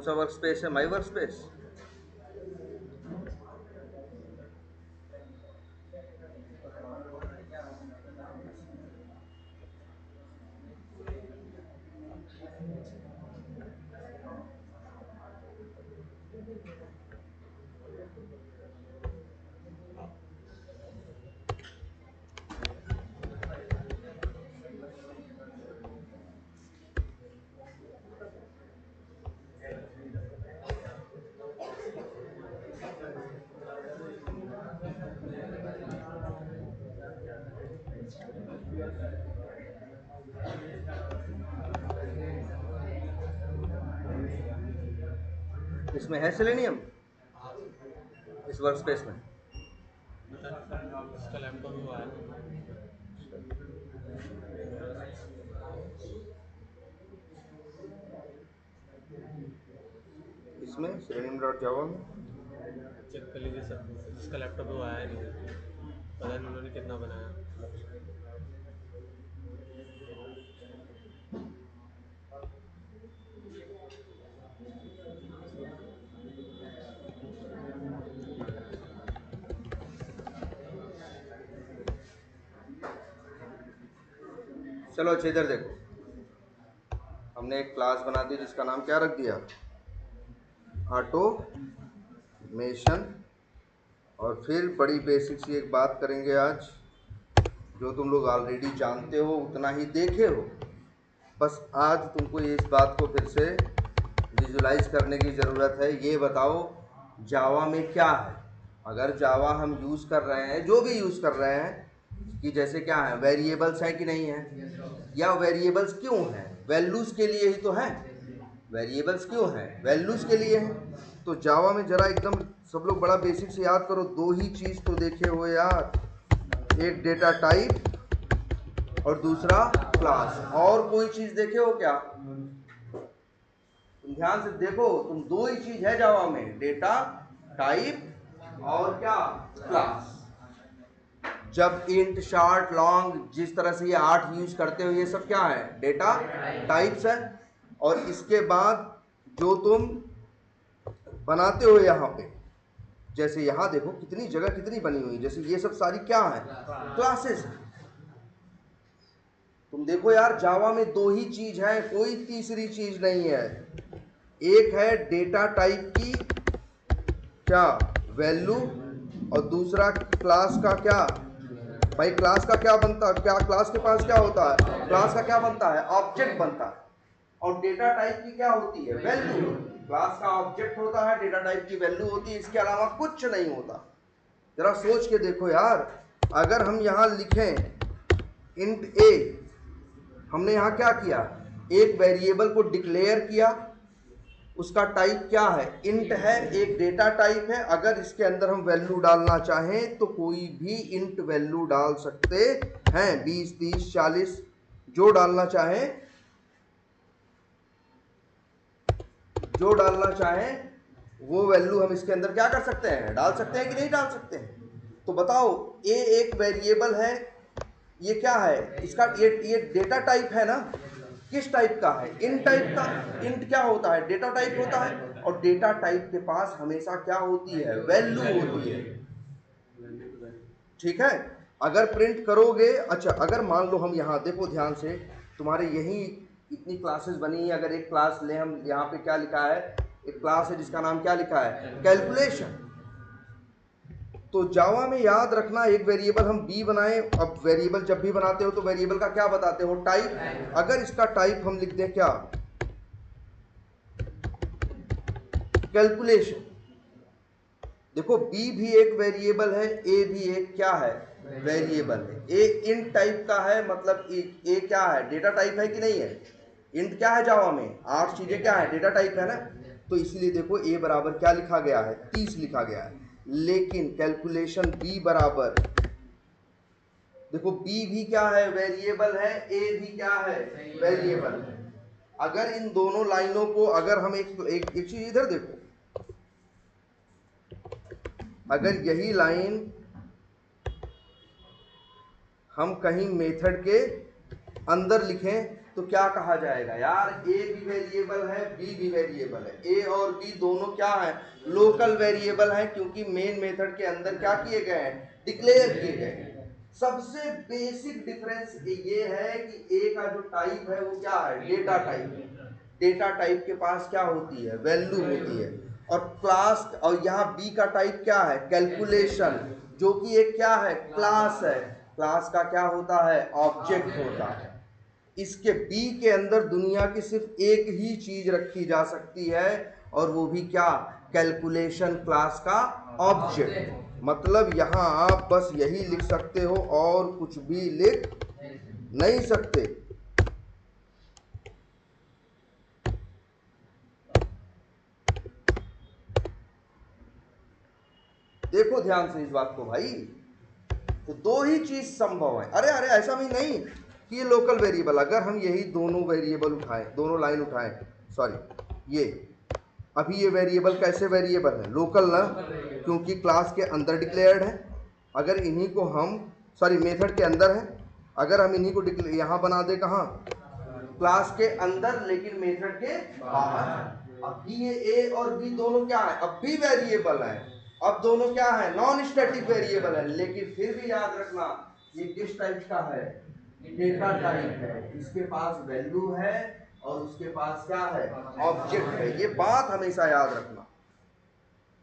सा work space है? My work space. इसमें है सेलेनियम इस वर्क स्पेस में? इसका लैपटॉप भी आया है। इसमें सेलेनियम डॉट जावा में चेक कर लीजिए सर, इसका लैपटॉप भी आया नहीं, पता नहीं उन्होंने कितना बनाया। चलो अच्छा इधर देखो, हमने एक क्लास बना दी जिसका नाम क्या रख दिया? ऑटोमेशन। और फिर बड़ी बेसिक सी एक बात करेंगे आज, जो तुम लोग ऑलरेडी जानते हो, उतना ही देखे हो, बस आज तुमको इस बात को फिर से विजुलाइज करने की ज़रूरत है। ये बताओ जावा में क्या है? अगर जावा हम यूज़ कर रहे हैं, जो भी यूज़ कर रहे हैं, कि जैसे क्या है, वेरिएबल्स हैं कि नहीं है, या वेरिएबल्स क्यों हैं? वैल्यूज़ के लिए ही तो हैं। वेरिएबल्स क्यों हैं? वैल्यूज़ के लिए हैं। तो जावा में जरा एकदम सब लोग बड़ा बेसिक से याद करो, दो ही चीज़ तो देखे हो यार, एक डेटा टाइप और दूसरा क्लास। और कोई चीज़ देखे हो क्या? तुम ध्यान से देखो, तुम दो ही चीज़ है जावा में, डेटा टाइप और क्या? क्लास। जब इंट, शॉर्ट, लॉन्ग, जिस तरह से ये 8 यूज करते हो, ये सब क्या है? डेटा टाइप्स है। और इसके बाद जो तुम बनाते हो यहाँ पे, जैसे यहाँ देखो कितनी जगह कितनी बनी हुई, जैसे ये सब सारी क्या है? क्लासेस है। तुम देखो यार, जावा में दो ही चीज है, कोई तीसरी चीज नहीं है। एक है डेटा टाइप की क्या? वैल्यू। और दूसरा क्लास का क्या? भाई क्लास का क्या बनता है? क्या क्लास के पास क्या होता है? क्लास का क्या बनता है? ऑब्जेक्ट बनता है। और डेटा टाइप की क्या होती है? वैल्यू। क्लास का ऑब्जेक्ट होता है, डेटा टाइप की वैल्यू होती है, इसके अलावा कुछ नहीं होता। जरा सोच के देखो यार, अगर हम यहाँ लिखें इंट ए, हमने यहाँ क्या किया? एक वेरिएबल को डिक्लेयर किया, उसका टाइप क्या है? इंट है, एक डेटा टाइप है। अगर इसके अंदर हम वैल्यू डालना चाहें तो कोई भी इंट वैल्यू डाल सकते हैं, 20, 30, 40 जो डालना चाहें, जो डालना चाहें वो वैल्यू हम इसके अंदर क्या कर सकते हैं? डाल सकते हैं कि नहीं डाल सकते हैं? तो बताओ, ए एक वेरिएबल है, ये क्या है इसका? ये डेटा टाइप है ना? किस टाइप का है? इन टाइप का। इंट क्या होता है? डेटा टाइप होता है। और डेटा टाइप के पास हमेशा क्या होती है? वैल्यू होती है। ठीक है। अगर प्रिंट करोगे, अच्छा अगर मान लो हम यहाँ देखो ध्यान से, तुम्हारे यही इतनी क्लासेस बनी है, अगर एक क्लास ले, हम यहाँ पे क्या लिखा है? एक क्लास है जिसका नाम क्या लिखा है? कैलकुलेशन। तो जावा में याद रखना, एक वेरिएबल हम बी बनाए। अब वेरिएबल जब भी बनाते हो तो वेरिएबल का क्या बताते हो? टाइप। अगर इसका टाइप हम लिख दें क्या? कैलकुलेशन। देखो बी भी एक वेरिएबल है, ए भी एक क्या है? वेरिएबल है। ए इंट टाइप का है, मतलब ए क्या है? डेटा टाइप है कि नहीं है? इंट क्या है जावा में? 8 चीजें क्या है? डेटा टाइप है ना? तो इसलिए देखो ए बराबर क्या लिखा गया है? 30 लिखा गया है। लेकिन कैलकुलेशन बी बराबर, देखो बी भी क्या है? वेरिएबल है, ए भी क्या है? वेरिएबल है। अगर इन दोनों लाइनों को, अगर हम एक चीज इधर देखो, अगर यही लाइन हम कहीं मेथड के अंदर लिखें तो क्या कहा जाएगा यार, ए भी वेरिएबल है, बी भी वेरिएबल है। ए और बी दोनों क्या है, लोकल वेरिएबल है, क्योंकि मेन मेथड के अंदर क्या किए गए हैं, डिक्लेयर किए गए हैं। सबसे बेसिक डिफरेंस ये है कि ए का जो टाइप है वो क्या है, डेटा टाइप है। डेटा टाइप के पास क्या होती है, वैल्यू होती है। और क्लास, और यहाँ बी का टाइप क्या है, कैलकुलेशन, जो कि एक क्या है, क्लास है। क्लास का क्या होता है, ऑब्जेक्ट होता है। इसके बी के अंदर दुनिया की सिर्फ एक ही चीज रखी जा सकती है, और वो भी क्या, कैलकुलेशन क्लास का ऑब्जेक्ट। मतलब यहां आप बस यही लिख सकते हो और कुछ भी लिख नहीं सकते। देखो ध्यान से इस बात को भाई, तो दो ही चीज संभव है। अरे अरे ऐसा भी नहीं कि ये लोकल वेरिएबल, अगर हम यही दोनों वेरिएबल उठाएं, दोनों लाइन उठाएं, सॉरी ये अभी ये वेरिएबल कैसे वेरिएबल है, लोकल ना, क्योंकि क्लास के अंदर डिक्लेयर्ड है। अगर इन्हीं को हम, सॉरी मेथड के अंदर है, अगर हम इन्हीं को यहाँ बना दे कहाँ, क्लास के अंदर, लेकिन मेथड के बाहर। अब भी ये ए और बी दोनों क्या है, अब भी वेरिएबल है। अब दोनों क्या है, नॉन स्टैटिक वेरिएबल है, लेकिन फिर भी याद रखना ये किस टाइप का है, डेटा टाइप है। इसके पास वैल्यू है और उसके पास क्या है, ऑब्जेक्ट है। ये बात हमेशा याद रखना,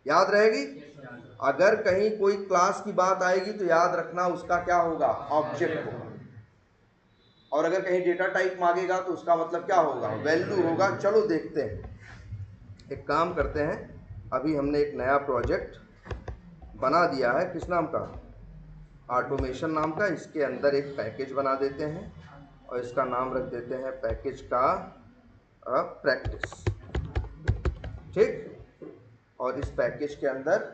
याद रहेगी। अगर कहीं कोई क्लास की बात आएगी तो याद रखना उसका क्या होगा, ऑब्जेक्ट होगा। और अगर कहीं डेटा टाइप मांगेगा तो उसका मतलब क्या होगा, वैल्यू होगा। चलो देखते हैं, एक काम करते हैं। अभी हमने एक नया प्रोजेक्ट बना दिया है, किस नाम का, ऑटोमेशन नाम का। इसके अंदर एक पैकेज बना देते हैं और इसका नाम रख देते हैं पैकेज का प्रैक्टिस, ठीक। और इस पैकेज के अंदर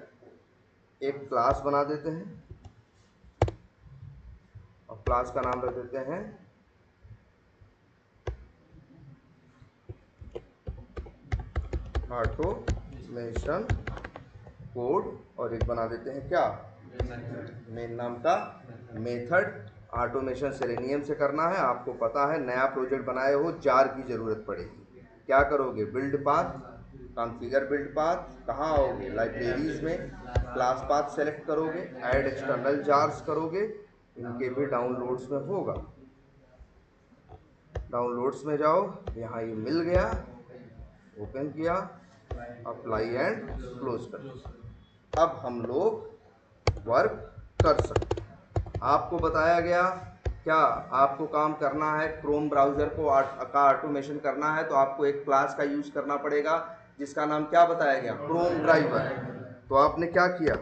एक क्लास बना देते हैं और क्लास का नाम रख देते हैं ऑटोमेशन कोड, और एक बना देते हैं क्या, मेन नाम का मेथड। ऑटोमेशन सेलेनियम से करना है, आपको पता है नया प्रोजेक्ट बनाए हो, जार की जरूरत पड़ेगी। क्या करोगे, build path, configure build path, कहाँ आओगे, लाइब्रेरीज में, क्लास पाथ सेलेक्ट करोगे, ऐड एक्सटर्नल जार्स करोगे, इनके भी डाउनलोड्स में होगा। डाउनलोड्स में जाओ, यहाँ ये मिल गया, ओपन किया, अप्लाई एंड क्लोज कर। अब हम लोग वर्क कर सकते हैं। आपको बताया गया क्या, आपको काम करना है, क्रोम ब्राउज़र का ऑटोमेशन करना है, तो आपको एक क्लास का यूज़ करना पड़ेगा जिसका नाम क्या बताया गया, क्रोम ड्राइवर। तो आपने क्या किया,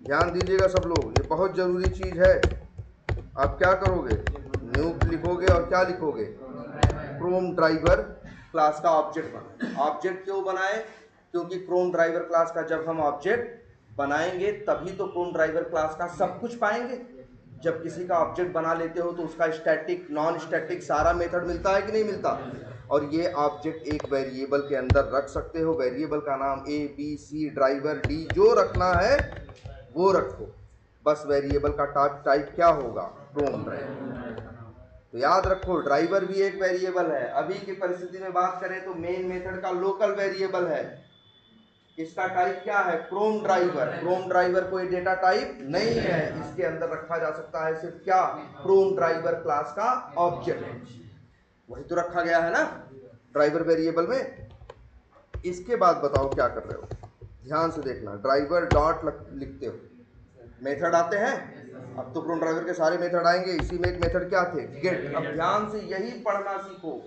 ध्यान दीजिएगा सब लोग, ये बहुत ज़रूरी चीज़ है। आप क्या करोगे, न्यू लिखोगे और क्या लिखोगे, क्रोम ड्राइवर क्लास का ऑब्जेक्ट बनाए। ऑब्जेक्ट क्यों बनाए, क्योंकि क्रोम ड्राइवर क्लास का जब हम ऑब्जेक्ट बनाएंगे तभी तो क्रोम ड्राइवर क्लास का सब कुछ पाएंगे। जब किसी का ऑब्जेक्ट बना लेते हो तो उसका स्टैटिक, नॉन स्टैटिक सारा मेथड मिलता है कि नहीं मिलता। और ये ऑब्जेक्ट एक वेरिएबल के अंदर रख सकते हो, वेरिएबल का नाम A B C driver D जो रखना है वो रखो, बस वेरिएबल का टाइप क्या होगा, क्रोम ड्राइवर। तो याद रखो ड्राइवर भी एक वेरिएबल है। अभी की परिस्थिति में बात करें तो मेन मेथड का लोकल वेरिएबल है, इसका टाइप क्या है, क्रोम ड्राइवर। क्रोम ड्राइवर कोई डेटा टाइप नहीं है, इसके अंदर रखा जा सकता है सिर्फ क्या, क्रोम ड्राइवर क्लास का ऑब्जेक्ट, वही तो रखा गया है ना ड्राइवर वेरिएबल में। इसके बाद बताओ क्या कर रहे हो, ध्यान से देखना, ड्राइवर डॉट लिखते हो, मेथड आते हैं। अब तो क्रोम ड्राइवर के सारे मेथड आएंगे, इसी में एक मेथड क्या थे, गेट। अब ध्यान से यही पढ़ना सीखो,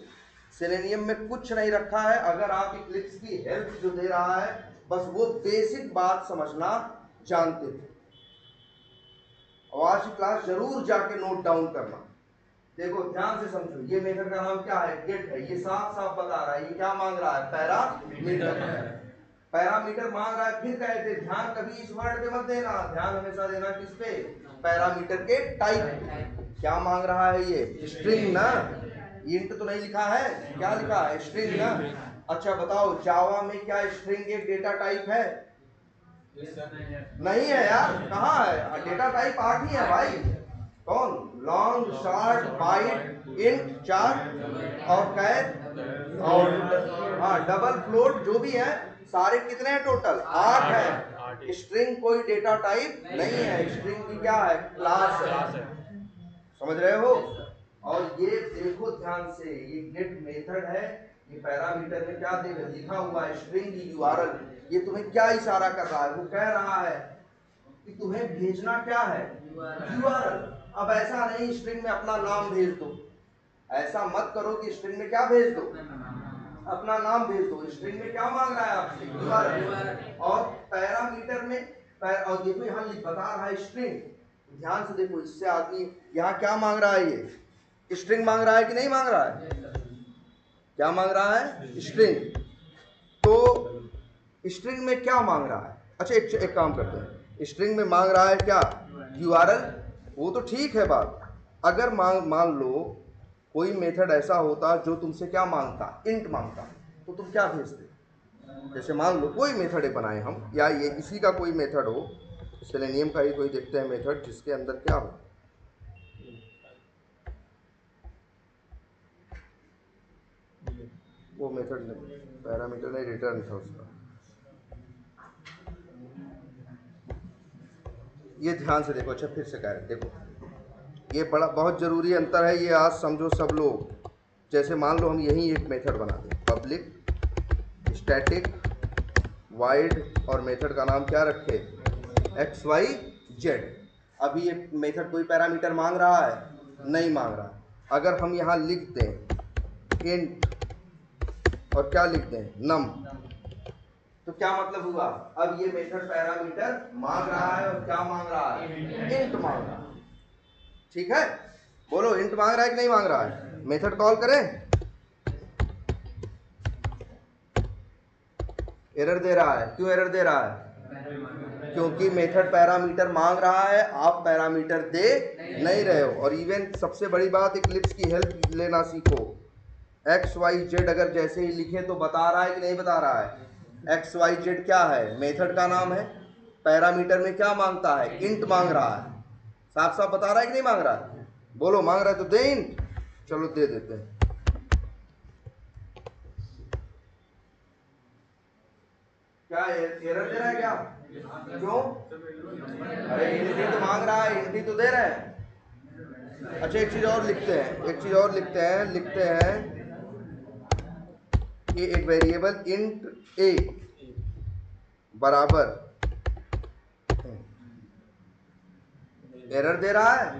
सेलेनियम में कुछ नहीं रखा है। अगर आप इक्लिप्स की हेल्प जो दे रहा है बस वो बेसिक बात समझना जानते थे। और आज की क्लास जरूर जाके नोट डाउन करना। देखो ध्यान से समझो, ये मेथड का नाम क्या है, गेट है। ये साफ साफ बता रहा है ये क्या मांग रहा है, पैरामीटर। पैरामीटर मांग रहा है, फिर कहते ध्यान कभी इस वर्ड पे मत देना, ध्यान हमेशा देना किस पे, पैरामीटर के टाइप पे। क्या मांग रहा है ये, स्ट्रिंग ना, इंट तो नहीं लिखा है, क्या लिखा है, स्ट्रिंग ना। अच्छा बताओ जावा में क्या स्ट्रिंग एक डेटा टाइप है, नहीं है यार, कहाँ है डेटा टाइप, 8 ही है भाई। कौन? लॉन्ग, शॉर्ट, बाइट, इंट, चार और कैर और हाँ डबल, फ्लोट, जो भी है सारे कितने हैं टोटल? 8 है। स्ट्रिंग कोई डेटा टाइप नहीं है, स्ट्रिंग की क्या है? क्लास है। समझ रहे हो? और ये देखो ध्यान से, ये गेट मेथड है, ये पैरामीटर में क्या लिखा हुआ है? String URL. ये तुम्हें क्या इशारा कर रहा है? वो कह रहा है कि तुम्हें भेजना क्या है? यूआरएल। अब ऐसा नहीं स्ट्रिंग में अपना नाम भेज दो, ऐसा मत करो कि स्ट्रिंग में क्या भेज दो? अपना नाम भेज दो। स्ट्रिंग में क्या मांग रहा है आपसे? यूआरएल। और पैरामीटर में और देखो यहाँ बता रहा है स्ट्रिंग, ध्यान से देखो, इससे आदमी यहाँ क्या मांग रहा है? ये स्ट्रिंग मांग रहा है कि नहीं मांग रहा है? क्या मांग रहा है? स्ट्रिंग। तो स्ट्रिंग में क्या मांग रहा है? अच्छा एक काम करते हैं, स्ट्रिंग में मांग रहा है क्या? यूआरएल। वो तो ठीक है बात। अगर मान लो कोई मेथड ऐसा होता जो तुमसे क्या मांगता? इंट मांगता, तो तुम क्या भेजते? जैसे मान लो कोई मेथड बनाए हम, या ये इसी का कोई मेथड हो, सेलेनियम का ही कोई देखते हैं मेथड जिसके अंदर क्या हो, वो मेथड नहीं, पैरामीटर नहीं, रिटर्न था उसका। ये ध्यान से देखो। अच्छा फिर से कह रहे देखो, ये बड़ा बहुत ज़रूरी अंतर है, ये आज समझो सब लोग। जैसे मान लो हम यही एक मेथड बना दें, पब्लिक स्टैटिक वाइड, और मेथड का नाम क्या रखे? XYZ। अभी ये मेथड कोई पैरामीटर मांग रहा है? नहीं मांग रहा। अगर हम यहाँ लिख दें इंट और क्या लिख दें? नम, तो क्या मतलब हुआ? अब ये मेथड पैरामीटर मांग रहा है, और क्या मांग रहा है? इंट मांग रहा है। ठीक है, बोलो इंट मांग रहा है कि नहीं मांग रहा है? मेथड कॉल करें, एरर दे रहा है। क्यों एरर दे रहा है? क्योंकि मेथड पैरामीटर मांग रहा है, आप पैरामीटर दे नहीं रहे हो। और इवन सबसे बड़ी बात, इक्लिप्स की हेल्प लेना सीखो। XYZ अगर जैसे ही लिखे तो बता रहा है कि नहीं बता रहा है? XYZ क्या है? मेथड का नाम है। पैरामीटर में क्या मांगता है? इंट मांग रहा है। साफ साफ बता रहा है कि नहीं मांग रहा है? बोलो मांग रहा है तो दे इंट। चलो दे देते हैं। क्या एरर दे रहा है क्या? क्यों? अरे इंट तो मांग रहा है, इंट तो दे रहे हैं। अच्छा एक चीज और लिखते हैं, लिखते हैं कि एक वेरिएबल इंट a बराबर एरर दे रहा है।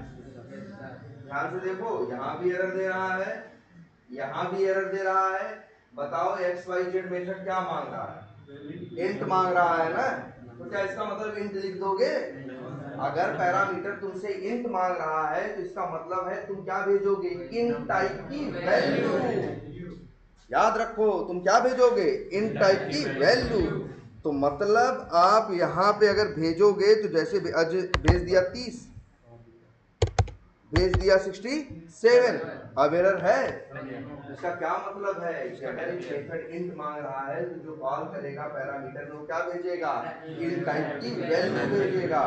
ध्यान से देखो, यहाँ भी एरर दे रहा है, यहाँ भी एरर दे रहा है। बताओ XYZ मेथड क्या मांग रहा है? इंट मांग रहा है ना, तो क्या इसका मतलब इंट लिख दोगे? अगर पैरामीटर तुमसे इंट मांग रहा है तो इसका मतलब है तुम क्या भेजोगे? इंट टाइप की वैल्यू। याद रखो, तुम क्या भेजोगे? इंट टाइप की वैल्यू। तो मतलब आप यहाँ पे अगर भेजोगे तो जैसे भेज दिया 30, भेज दिया 67, अब एरर है। इसका क्या मतलब है? अगर मेथड इंट मांग रहा है तो जो कॉल करेगा पैरामीटर में वो क्या भेजेगा? इंट टाइप की वैल्यू भेजेगा।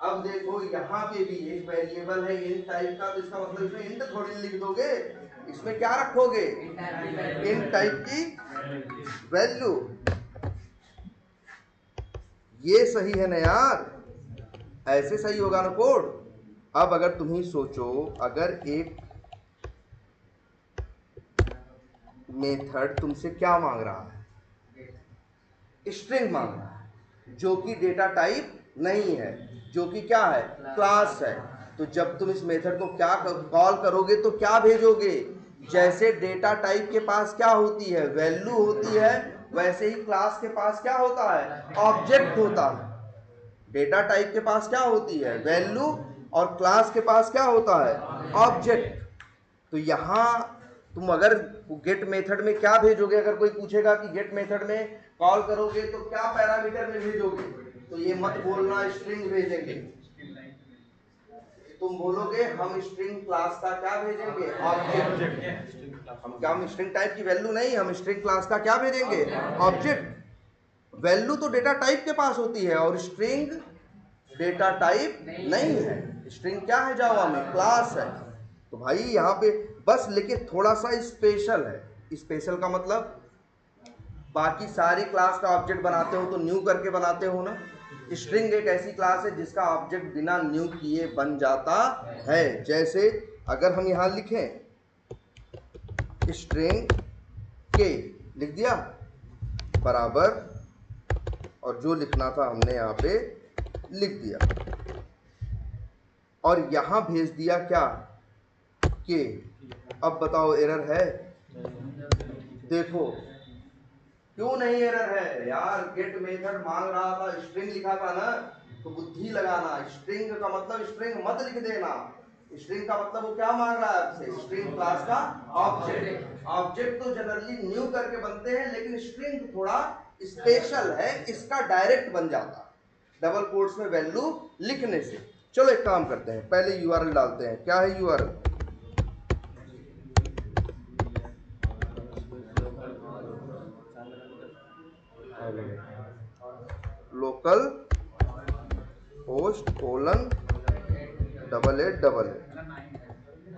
अब देखो यहाँ पे भी एक वेरिएबल है इंट टाइप का, तो इसका मतलब इसमें इंट थोड़ी लिख दोगे, इसमें क्या रखोगे? इंट टाइप की वैल्यू। ये सही है ना यार? ऐसे सही होगा ना कोड? अब अगर तुम ही सोचो, अगर एक मेथड तुमसे क्या मांग रहा है? स्ट्रिंग मांग रहा है, जो कि डेटा टाइप नहीं है, जो कि क्या है? क्लास है। तो जब तुम इस मेथड को क्या कॉल करोगे तो क्या भेजोगे? जैसे डेटा टाइप के पास क्या होती है? वैल्यू होती है, वैसे ही क्लास के पास क्या होता है? ऑब्जेक्ट होता है। डेटा टाइप के पास क्या होती है? वैल्यू, और क्लास के पास क्या होता है? ऑब्जेक्ट। तो यहाँ तुम अगर गेट मेथड में क्या भेजोगे? अगर कोई पूछेगा कि गेट मेथड में कॉल करोगे तो क्या पैरामीटर में भेजोगे, तो ये मत बोलना स्ट्रिंग भेजेंगे। तुम बोलोगे हम स्ट्रिंग क्लास का क्या भेजेंगे? ऑब्जेक्ट। हम स्ट्रिंग टाइप की वैल्यू नहीं, हम स्ट्रिंग क्लास का क्या भेजेंगे? ऑब्जेक्ट। वैल्यू तो डेटा टाइप के पास होती है, और स्ट्रिंग डेटा टाइप नहीं है। स्ट्रिंग क्या है जावा में? क्लास है। तो भाई यहाँ पे बस लेकिन थोड़ा सा स्पेशल है। स्पेशल का मतलब बाकी सारी क्लास का ऑब्जेक्ट बनाते हो तो न्यू करके बनाते हो ना। स्ट्रिंग एक ऐसी क्लास है जिसका ऑब्जेक्ट बिना न्यू किए बन जाता है। जैसे अगर हम यहाँ लिखें स्ट्रिंग के, लिख दिया बराबर, और जो लिखना था हमने यहाँ पे लिख दिया, और यहाँ भेज दिया क्या? के। अब बताओ एरर है? देखो क्यों नहीं एरर है यार? गेट मेथड मांग रहा था, स्ट्रिंग लिखा था ना, तो बुद्धि लगाना। स्ट्रिंग का मतलब स्ट्रिंग मत लिख देना। स्ट्रिंग का मतलब वो क्या मांग रहा है आपसे? स्ट्रिंग क्लास का ऑब्जेक्ट। ऑब्जेक्ट तो जनरली न्यू करके बनते हैं, लेकिन स्ट्रिंग थोड़ा स्पेशल है, इसका डायरेक्ट बन जाता डबल कोट्स में वैल्यू लिखने से। चलो एक काम करते हैं, पहले यूआरएल डालते हैं। क्या है यूआरएल? Local host colon $888।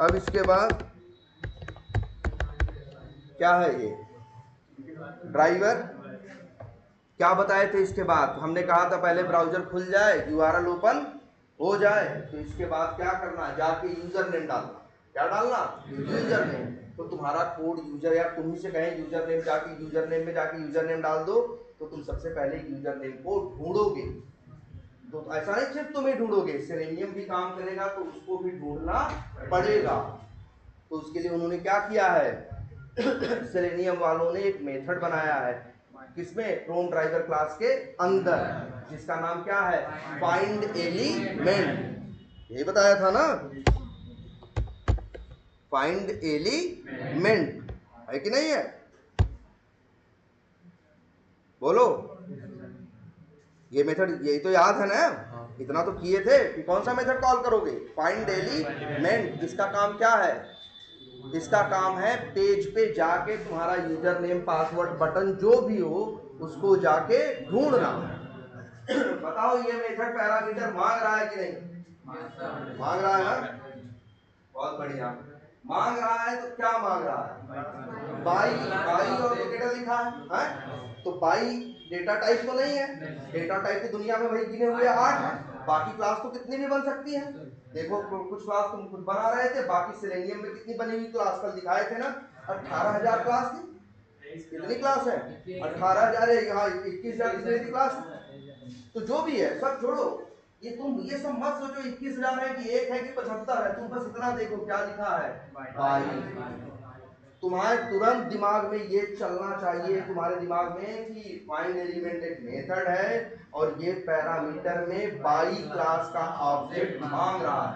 अब इसके बाद क्या है? ये ड्राइवर। क्या बताए थे इसके बाद? हमने कहा था पहले ब्राउजर खुल जाए, यूआरएल ओपन हो जाए, तो इसके बाद क्या करना? जाके यूजर नेम डालना। क्या डालना? User name. तो तुम्हारा कोड यूजर, या तुम ही से कहें यूजर नेम, जाके यूजर नेम में जाके यूजर नेम डाल दो, तो तुम सबसे पहले यूजर नेम को ढूंढोगे। तो ऐसा नहीं सिर्फ तुम ही ढूंढोगे, सेलेनियम भी काम करेगा तो उसको भी ढूंढना पड़ेगा। तो उसके लिए उन्होंने क्या किया है? सेलेनियम वालों ने एक मेथड बनाया है। किसमें? क्रोम ड्राइवर क्लास के अंदर, जिसका नाम क्या है? Find element. यही बताया था ना, फाइंड एलिमेंट, है कि नहीं है? बोलो, ये मेथड, यही तो याद है ना? इतना तो किए थे कि कौन सा मेथड कॉल करोगे? Find element. इसका काम क्या है? इसका काम है पेज पे जाके तुम्हारा यूजर नेम, पासवर्ड, बटन जो भी हो, उसको जाके ढूंढना। बताओ ये मेथड पैरामीटर मांग रहा है कि नहीं? मांग रहा है ना? बहुत बढ़िया। मांग रहा है तो क्या मांग रहा है? बाई। बाई और तो डेटा लिखा है? तो बाई डेटा टाइप तो नहीं है। डेटा टाइप की दुनिया में वही गिने हुए 8 है। बाकी क्लास तो कितनी भी बन सकती है। देखो कुछ क्लास तुम खुद बना रहे थे, बाकी सेलेनियम में कितनी बनी हुई क्लास कल दिखाए थे ना? 18,000 क्लास थी। कितनी क्लास है? 18,000 है। यहाँ 21,000 कितनी क्लास? तो जो भी है सब छोड़ो, ये तुम ये सब मत सोचो 21,000 है कि 1 है कि 75 है। तुम बस इतना देखो क्या लिखा है? बाई। तुम्हारे तुरंत दिमाग में ये चलना चाहिए, तुम्हारे दिमाग में, कि फाइंड एलिमेंट एक मेथड है और ये पैरामीटर में बाई क्लास का ऑब्जेक्ट मांग रहा है।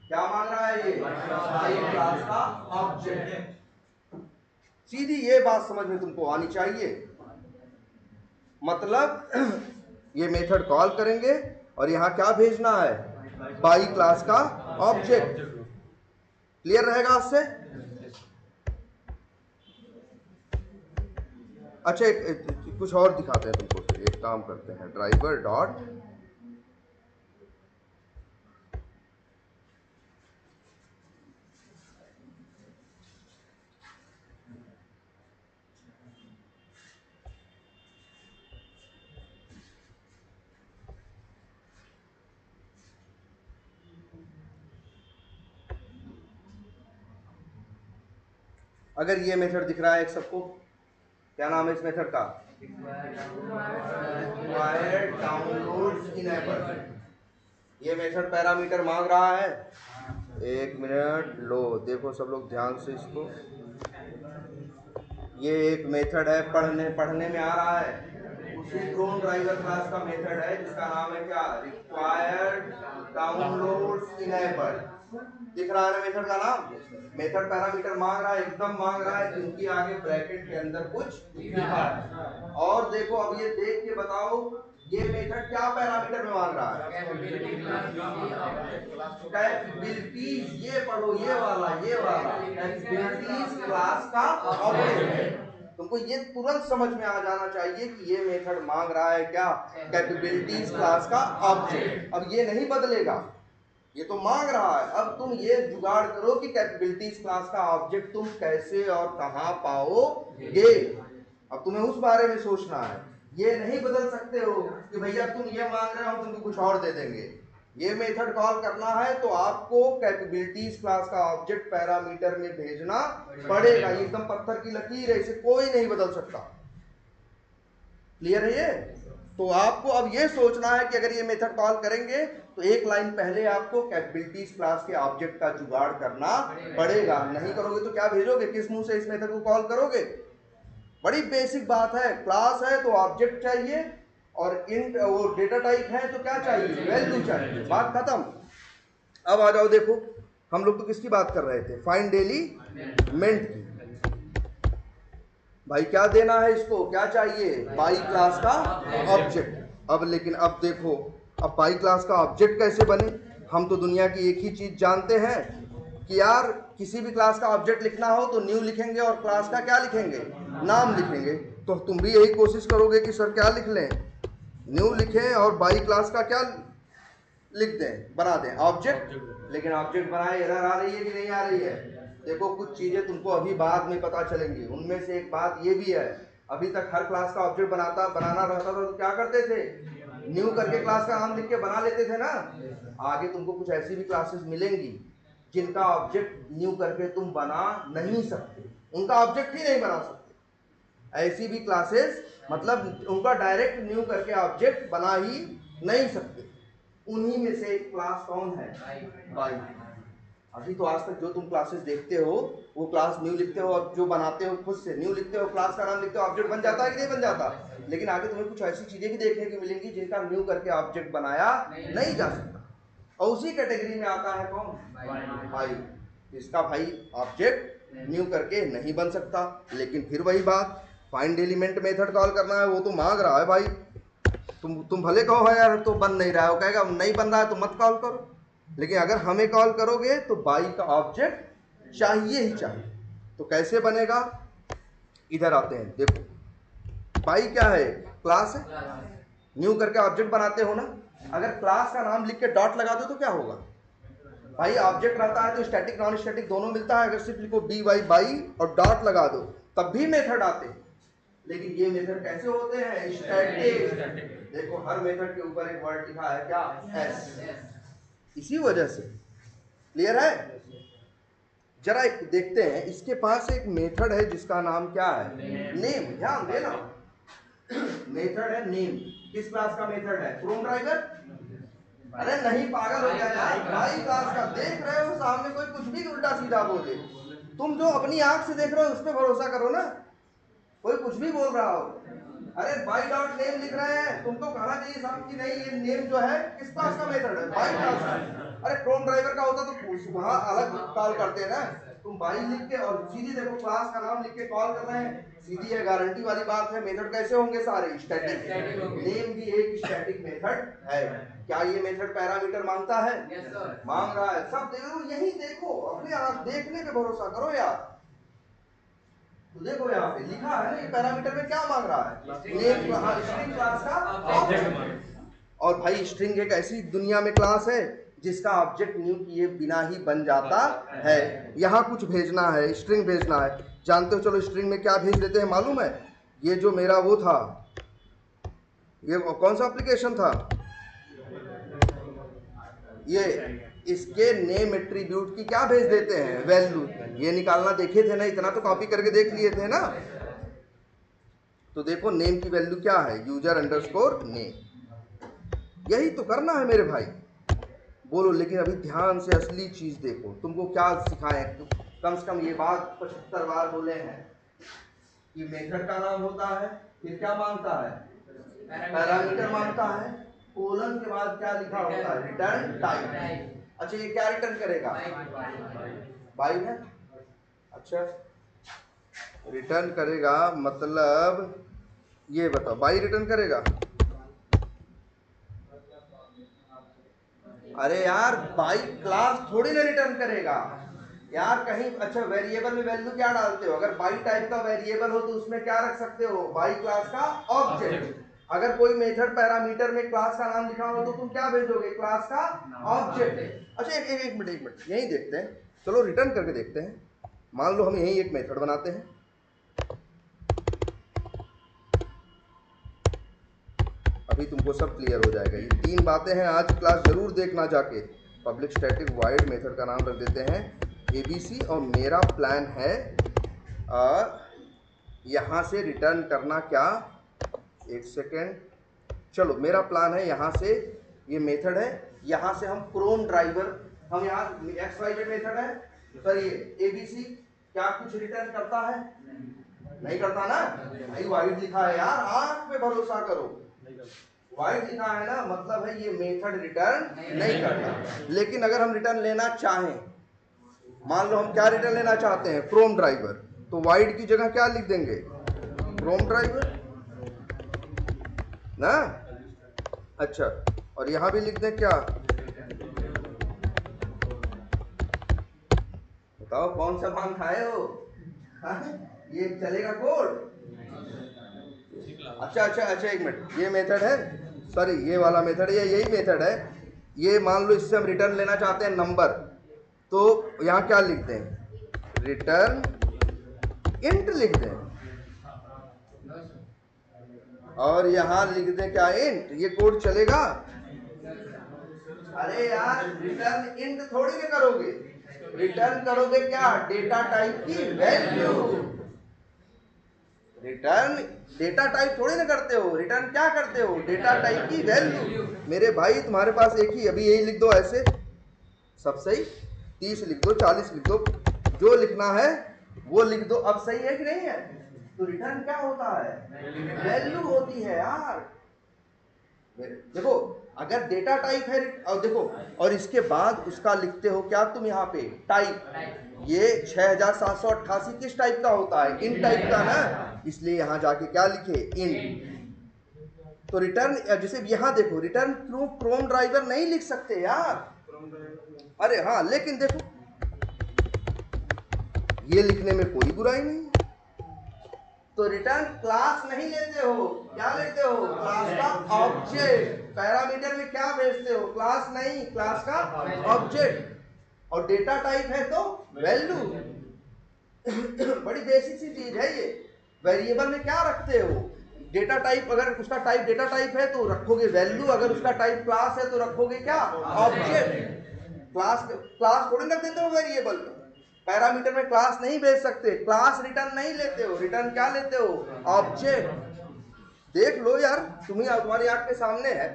क्या मांग रहा है? ये बाई क्लास का ऑब्जेक्ट। सीधी ये बात समझ में तुमको आनी चाहिए। मतलब ये मेथड कॉल करेंगे और यहाँ क्या भेजना है? बाई क्लास का ऑब्जेक्ट। क्लियर रहेगा आपसे? अच्छा कुछ और दिखाते हैं तुमको। फिर एक काम करते हैं, ड्राइवर डॉट अगर ये मेथड दिख रहा है एक सबको, क्या नाम है इस मेथड का? Required download enable. ये मेथड पैरामीटर मांग रहा है। एक मिनट, लो देखो सब लोग ध्यान से इसको। ये एक मेथड है, पढ़ने में आ रहा है। उसी क्रोम ड्राइवर क्लास का मेथड है जिसका नाम है क्या? Required download enable. दिख रहा है ना मेथड का नाम? मेथड पैरामीटर मांग रहा है, एकदम मांग रहा है, क्योंकि आगे ब्रैकेट के अंदर कुछ लिखा है। और देखो अब ये देख के बताओ, ये मेथड क्या पैरामीटर में मांग रहा है? कैपेबिलिटीज। ये पढ़ो, ये वाला कैपेबिलिटीज क्लास का ऑब्जेक्ट है। तुमको ये तुरंत समझ में आ जाना चाहिए कि ये मेथड मांग रहा है क्या, कैपेबिलिटीज क्लास का ऑब्जेक्ट। अब ये नहीं बदलेगा, ये तो मांग रहा है। अब तुम ये जुगाड़ करो कि कैपेबिलिटीज क्लास का ऑब्जेक्ट तुम कैसे और कहां पाओगे। अब तुम्हें उस बारे में सोचना है। ये नहीं बदल सकते हो कि भैया तुम ये मांग रहे हो तुमको कुछ और दे देंगे। ये मेथड कॉल करना है तो आपको कैपेबिलिटीज क्लास का ऑब्जेक्ट पैरामीटर में भेजना पड़ेगा। ये एकदम पत्थर की लकीर है, इसे कोई नहीं बदल सकता। क्लियर है ये? तो आपको अब ये सोचना है कि अगर ये मेथड कॉल करेंगे तो एक लाइन पहले आपको कैपेबिलिटीज क्लास के ऑब्जेक्ट का जुगाड़ करना पड़ेगा। नहीं करोगे तो क्या भेजोगे, किस मुंह से इस मेथड को कॉल करोगे? बड़ी बेसिक बात है। क्लास है तो ऑब्जेक्ट चाहिए, और इंट वो डेटा टाइप है तो क्या चाहिए, वैल्यू चाहिए। बात खत्म। अब आ जाओ, देखो हम लोग तो किसकी बात कर रहे थे, फाइंड एलिमेंट की। भाई क्या देना है इसको, क्या चाहिए, बाई क्लास का ऑब्जेक्ट। अब लेकिन अब देखो, अब बाई क्लास का ऑब्जेक्ट कैसे बने। हम तो दुनिया की एक ही चीज जानते हैं कि यार किसी भी क्लास का ऑब्जेक्ट लिखना हो तो न्यू लिखेंगे और क्लास का क्या लिखेंगे, नाम लिखेंगे। तो तुम भी यही कोशिश करोगे कि सर क्या लिख लें, न्यू लिखें और बाई क्लास का क्या लिख दें, बना दें ऑब्जेक्ट। लेकिन ऑब्जेक्ट बनाए एरर आ रही है कि नहीं आ रही है? देखो कुछ चीजें तुमको अभी बाद में पता चलेंगी। उनमें से एक बात ये भी है, अभी तक हर क्लास का ऑब्जेक्ट बनाना रहता था तो क्या करते थे, न्यू करके क्लास का नाम लिख के बना लेते थे ना। आगे तुमको कुछ ऐसी भी क्लासेस मिलेंगी जिनका ऑब्जेक्ट न्यू करके तुम बना नहीं सकते, उनका ऑब्जेक्ट ही नहीं बना सकते। ऐसी भी क्लासेस, मतलब उनका डायरेक्ट न्यू करके ऑब्जेक्ट बना ही नहीं सकते। उन्हीं में से एक क्लास कौन है, बाई। अभी तो आज तक जो तुम क्लासेस देखते हो वो क्लास न्यू लिखते हो और जो बनाते हो खुद से न्यू लिखते हो, क्लास का नाम लिखते हो, ऑब्जेक्ट बन जाता है कि नहीं बन जाता। लेकिन आगे तुम्हें कुछ ऐसी चीजें भी देखने को मिलेंगी जिनका न्यू करके ऑब्जेक्ट बनाया नहीं जा सकता। और उसी कैटेगरी में आता है कौन, बाई। इसका भाई ऑब्जेक्ट न्यू करके नहीं बन सकता। लेकिन फिर वही बात, फाइंड एलिमेंट मेथड कॉल करना है, वो तो मांग रहा है भाई। तुम भले कहो है यार तो बन नहीं रहा है, वो कहेगा नहीं बन रहा है तो मत कॉल करो। लेकिन अगर हमें कॉल करोगे तो बाई का ऑब्जेक्ट चाहिए ही चाहिए। तो कैसे बनेगा, इधर आते हैं। देखो बाई क्या है, क्लास है, न्यू करके ऑब्जेक्ट बनाते हो ना। अगर क्लास का नाम लिख के डॉट लगा दो तो क्या होगा भाई, ऑब्जेक्ट रहता है तो स्टैटिक नॉन स्टैटिक दोनों मिलता है। अगर सिर्फ लिखो बी वाई बाई और डॉट लगा दो तब भी मेथड आते हैं। लेकिन ये मेथड कैसे होते हैं, स्टैटिक। देखो हर मेथड के ऊपर एक वर्ड लिखा है क्या, एस। इसी वजह से, क्लियर है। जरा एक देखते हैं, इसके पास एक मेथड है जिसका नाम क्या है, नेम। ध्यान देना, मेथड है नेम। किस क्लास का मेथड है, क्रोम ड्राइवर। अरे नहीं पागल हो गया यार, भाई क्लास का। देख रहे हो सामने कोई कुछ भी उल्टा सीधा बोले, तुम जो अपनी आंख से देख रहे हो उस पर भरोसा करो ना। कोई कुछ भी बोल रहा हो, अरे बाई डॉट नेम लिख रहे हैं, तुमको कहना चाहिए साहब कि नहीं ये नेम जो है किस क्लास का मेथड है, बाई क्लास का। अरे क्रोम ड्राइवर का होता तो वहां अलग कॉल करते हैं ना। तुम बाई लिख के और सीधी देखो क्लास का नाम लिख के कॉल कर रहे हैं, सीधी है, गारंटी वाली बात है। मेथड कैसे होंगे सारे, स्टैटिक। नेम भी एक स्टैटिक मेथड है। क्या ये मेथड पैरामीटर मांगता है, मांग रहा है। सब देखो, यही देखो, अपने आप देखने पे भरोसा करो यार। तो देखो यहाँ पे लिखा है ना, पैरामीटर में क्या मांग रहा है, नेम, स्ट्रिंग क्लास का ऑब्जेक्ट। और भाई स्ट्रिंग एक ऐसी दुनिया में क्लास है जिसका ऑब्जेक्ट न्यू किए बिना ही बन जाता है। यहाँ कुछ भेजना है, स्ट्रिंग भेजना है, जानते हो। चलो स्ट्रिंग में क्या भेज देते हैं मालूम है, ये जो मेरा वो था, ये कौन सा एप्लीकेशन था, ये इसके नेम एट्रीब्यूट की क्या भेज देते हैं, वैल्यू। ये निकालना देखे थे ना, इतना तो कॉपी करके देख लिए थे ना। तो देखो नेम की वैल्यू क्या है, यूजर अंडरस्कोर नेम। यही तो करना है मेरे भाई। बोलो, लेकिन अभी ध्यान से असली चीज देखो, तुमको क्या सिखाएं। तो कम से कम ये बात 75 बार बोले हैं कि मेथड का नाम होता है, फिर क्या मांगता है, पैरामीटर मांगता है, कोलन के बाद क्या लिखा होता है, रिटर्न टाइप। अच्छा ये क्या रिटर्न करेगा, बाई है। अच्छा रिटर्न करेगा, मतलब ये बताओ, बाई रिटर्न करेगा। अरे यार बाई क्लास थोड़ी ना रिटर्न करेगा, यार कहीं अच्छा वेरिएबल में वैल्यू क्या डालते हो? अगर बाई टाइप का वेरिएबल हो तो उसमें क्या रख सकते हो? बाई क्लास का ऑब्जेक्ट। अगर कोई मेथड पैरामीटर में क्लास का नाम लिखा हो तो तुम क्या भेजोगे? क्लास का ऑब्जेक्ट। अच्छा एक मिनट यही देखते हैं, चलो रिटर्न करके देखते हैं। मान लो हम यही एक मेथड बनाते हैं, अभी तुमको सब क्लियर हो जाएगा। ये 3 बातें हैं, आज क्लास जरूर देखना जाके। पब्लिक स्टैटिक वॉइड मेथड का नाम रख देते हैं ABC, और मेरा प्लान है यहाँ से रिटर्न करना क्या, एक सेकेंड, चलो मेरा प्लान है यहाँ से, ये मेथड है, यहाँ से हम क्रोम ड्राइवर, हम यहाँ XYZ मेथड है सर, ये ABC क्या कुछ रिटर्न करता है? नहीं करता ना भाई, वाइड लिखा है यार, आंख पे भरोसा करो, वाइड लिखा है ना, मतलब है ये मेथड रिटर्न नहीं करता। लेकिन अगर हम रिटर्न लेना चाहें, मान लो हम क्या रिटर्न लेना चाहते हैं? क्रोम ड्राइवर, तो वाइड की जगह क्या लिख देंगे? क्रोम ड्राइवर ना। अच्छा, और यहां भी लिख दें क्या? बताओ कौन सा पान खाए हो? ये चलेगा कोड? अच्छा, एक मिनट, ये मेथड है, सॉरी ये वाला मेथड है, यही मेथड है ये। मान लो इससे हम रिटर्न लेना चाहते हैं नंबर, तो यहाँ क्या लिख दें? रिटर्न इंट लिख दें, और यहाँ लिख दें क्या? इंट। ये कोड चलेगा? अरे यार रिटर्न इंट थोड़ी ना करोगे, रिटर्न करोगे क्या? डेटा टाइप की वैल्यू। रिटर्न डेटा टाइप थोड़ी ना करते हो, रिटर्न क्या करते हो? डेटा टाइप की वैल्यू। मेरे भाई तुम्हारे पास एक ही, अभी यही लिख दो ऐसे, सब सही, 30 लिख दो, 40 लिख दो, जो लिखना है वो लिख दो। अब सही है कि नहीं है? तो रिटर्न क्या होता है? वैल्यू होती है यार। देखो अगर डेटा टाइप है, और देखो, और इसके बाद उसका लिखते हो क्या तुम यहाँ पे? टाइप। ये 6788 किस टाइप का होता है? इन टाइप का ना, इसलिए यहां जाके क्या लिखे? इन। तो रिटर्न, जैसे यहां देखो, रिटर्न थ्रू क्रोम ड्राइवर नहीं लिख सकते यार। अरे हाँ, लेकिन देखो ये लिखने में कोई बुराई नहीं है। तो रिटर्न क्लास नहीं लेते हो, क्या लेते हो? क्लास का ऑब्जेक्ट। पैरामीटर में क्या भेजते हो? क्लास नहीं, क्लास का ऑब्जेक्ट। और डेटा टाइप है तो वैल्यू। बड़ी बेसिक सी चीज है ये। वेरिएबल में क्या रखते हो? डेटा टाइप, अगर उसका टाइप डेटा टाइप है तो रखोगे वैल्यू, अगर उसका टाइप क्लास है तो रखोगे क्या? ऑब्जेक्ट। क्लास थोड़ी रख देते हो वेरिएबल में। पैरामीटर में क्लास नहीं भेज सकते, क्लास रिटर्न नहीं लेते हो, रिटर्न क्या लेते हो? ऑब्जेक्ट। देख लो यार, तुम्हारी आंख के सामने है,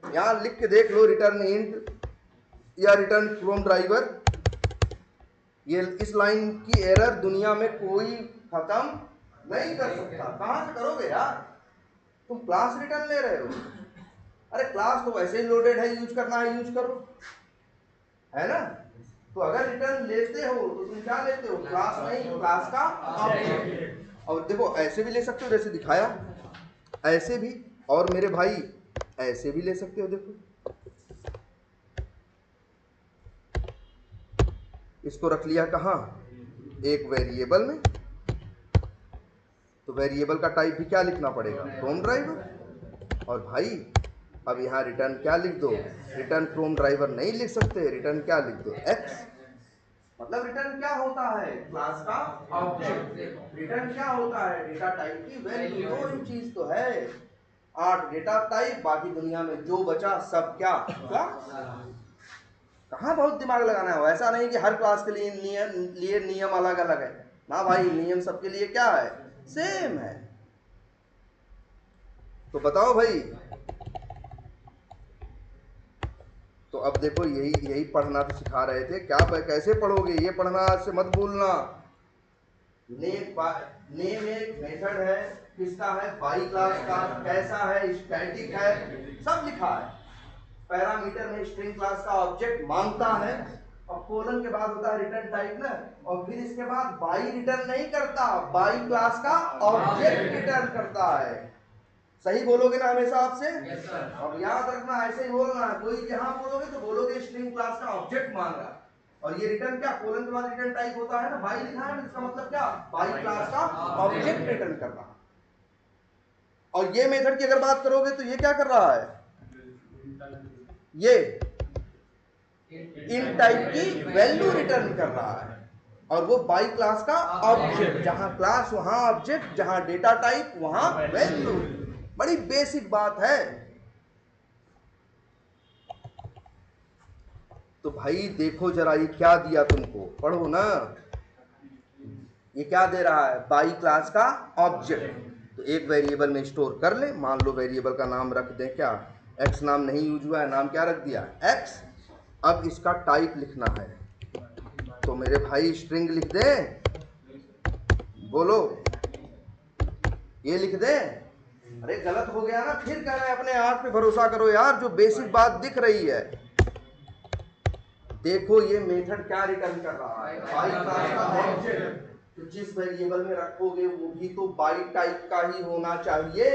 यहां लिख के देख लो, रिटर्न इंट या रिटर्न फ्रॉम ड्राइवर। ये इस लाइन की एरर दुनिया में कोई खत्म नहीं कर सकता। कहां से करोगे यार? तुम क्लास रिटर्न ले रहे हो? अरे क्लास तो वैसे ही लोडेड है, यूज करना है यूज करो, है ना? तो अगर रिटर्न लेते हो तो तुम क्या लेते हो? क्लास नहीं, क्लास का ऑब्जेक्ट। और देखो ऐसे भी ले सकते हो जैसे दिखाया, ऐसे भी, और मेरे भाई ऐसे भी ले सकते हो। देखो इसको रख लिया कहाँ? एक वेरिएबल में। तो वेरिएबल का टाइप भी क्या लिखना पड़ेगा? From driver. और भाई अब यहाँ रिटर्न क्या लिख दो? रिटर्न फ्रॉम ड्राइवर नहीं लिख सकते, रिटर्न क्या लिख दो? एक्स। मतलब रिटर्न क्या होता है? क्लास का ऑब्जेक्ट। रिटर्न क्या होता है? डेटा टाइप की वैल्यू। दो ही चीज तो है, 8 डेटा टाइप, बाकी दुनिया में जो बचा सब क्या? क्लास। कहाँ बहुत दिमाग लगाना है? ऐसा नहीं कि हर क्लास के लिए नियम अलग अलग है ना भाई, नियम सबके लिए क्या है? सेम है। तो बताओ भाई, तो अब देखो यही पढ़ना तो सिखा रहे थे, क्या कैसे पढ़ोगे? ये पढ़ना आज से मत भूलना। नेम एक मेथड है, किसका है? बाई क्लास का। कैसा है? स्टैटिक है, सब लिखा है। पैरामीटर में स्ट्रिंग क्लास का ऑब्जेक्ट मांगता है, और कोलन के बाद होता है रिटर्न टाइप ना, और फिर इसके बाद बाई रिटर्न नहीं करता, बाई क्लास का ऑब्जेक्ट रिटर्न करता है। सही बोलोगे ना हमेशा आपसे? अब याद रखना, ऐसे ही बोलना, कोई जहां बोलोगे तो बोलोगे स्ट्रिंग क्लास का ऑब्जेक्ट मांगा। और ये रिटर्न क्या, कोलन के बाद रिटर्न टाइप होता है ना, बाई लिखा है, इसका मतलब क्या, बाई क्लास का ऑब्जेक्ट रिटर्न कर रहा है। और ये मेथड की अगर बात करोगे तो ये क्या कर रहा है, ये इन टाइप की वैल्यू रिटर्न कर रहा है। और वो बाई क्लास का ऑब्जेक्ट, जहां क्लास वहां ऑब्जेक्ट, जहां डेटा टाइप वहां वैल्यू। बड़ी बेसिक बात है। तो भाई देखो जरा ये क्या दिया तुमको, पढ़ो ना। ये क्या दे रहा है, बाई क्लास का ऑब्जेक्ट। तो एक वेरिएबल में स्टोर कर ले, मान लो वेरिएबल का नाम रख दें क्या, एक्स नाम नहीं यूज हुआ है, नाम क्या रख दिया, एक्स। अब इसका टाइप लिखना है, तो मेरे भाई स्ट्रिंग लिख दें, बोलो ये लिख दें। अरे गलत हो गया ना, फिर कह रहे हैं अपने आप पे भरोसा करो यार, जो बेसिक बात दिख रही है। देखो ये मेथड क्या रिटर्न कर रहा है, बाई क्लास का ऑब्जेक्ट। तो जिस वेरिएबल में रखोगे वो भी तो बाई टाइप का ही होना चाहिए।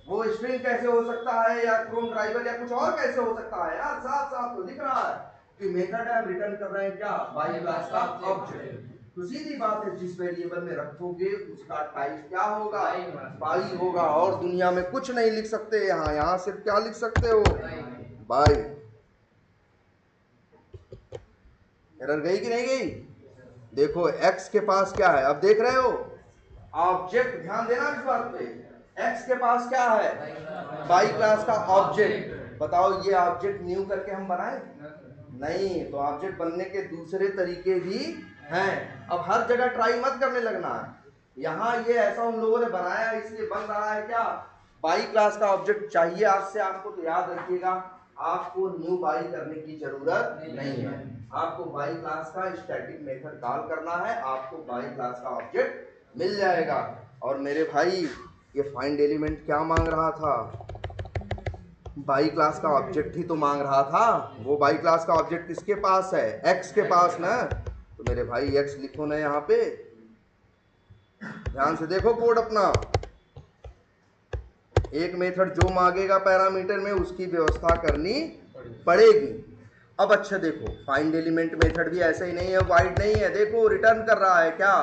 वो स्ट्रिंग कैसे हो सकता है, या क्रोम ड्राइवर या कुछ और कैसे हो सकता है यार, साफ साफ तो दिख रहा है कि मेथड हम रिटर्न कर रहे हैं क्या, बाई क्लास का ऑब्जेक्ट। तो सीधी बात है, जिस वेरिएबल में रखोगे उसका टाइप क्या होगा, बाई होगा। और दुनिया में कुछ नहीं लिख सकते, यहाँ सिर्फ क्या लिख सकते हो, बाई। एरर गई कि नहीं गई। देखो x के पास क्या है, अब देख रहे हो ऑब्जेक्ट, ध्यान देना इस बात पे। x के पास क्या है, बाई क्लास का ऑब्जेक्ट। बताओ ये ऑब्जेक्ट न्यू करके हम बनाए नहीं, तो ऑब्जेक्ट बनने के दूसरे तरीके भी हैं। अब हर जगह ट्राई मत करने लगना है। यहाँ ये ऐसा उन लोगों ने बनाया इसलिए बन रहा है क्या, बाई क्लास का ऑब्जेक्ट चाहिए आज से आपको। तो याद रखिएगा, आपको न्यू बाई करने की जरूरत नहीं है। आपको बाई क्लास का स्टैटिक मेथड कॉल करना है, आपको बाई क्लास का ऑब्जेक्ट मिल जाएगा। और मेरे भाई ये फाइंड एलिमेंट क्या मांग रहा था, बाई क्लास का ऑब्जेक्ट ही तो मांग रहा था। वो बाई क्लास का ऑब्जेक्ट किसके पास है, एक्स के पास ना। तो मेरे भाई एक्स लिखो ना यहाँ पे, ध्यान से देखो कोड अपना। एक मेथड जो मांगेगा पैरामीटर में उसकी व्यवस्था करनी पड़ेगी। अब अच्छा देखो, फाइंड एलिमेंट मेथड भी ऐसे ही नहीं है, वाइड नहीं है। देखो रिटर्न कर रहा है क्या,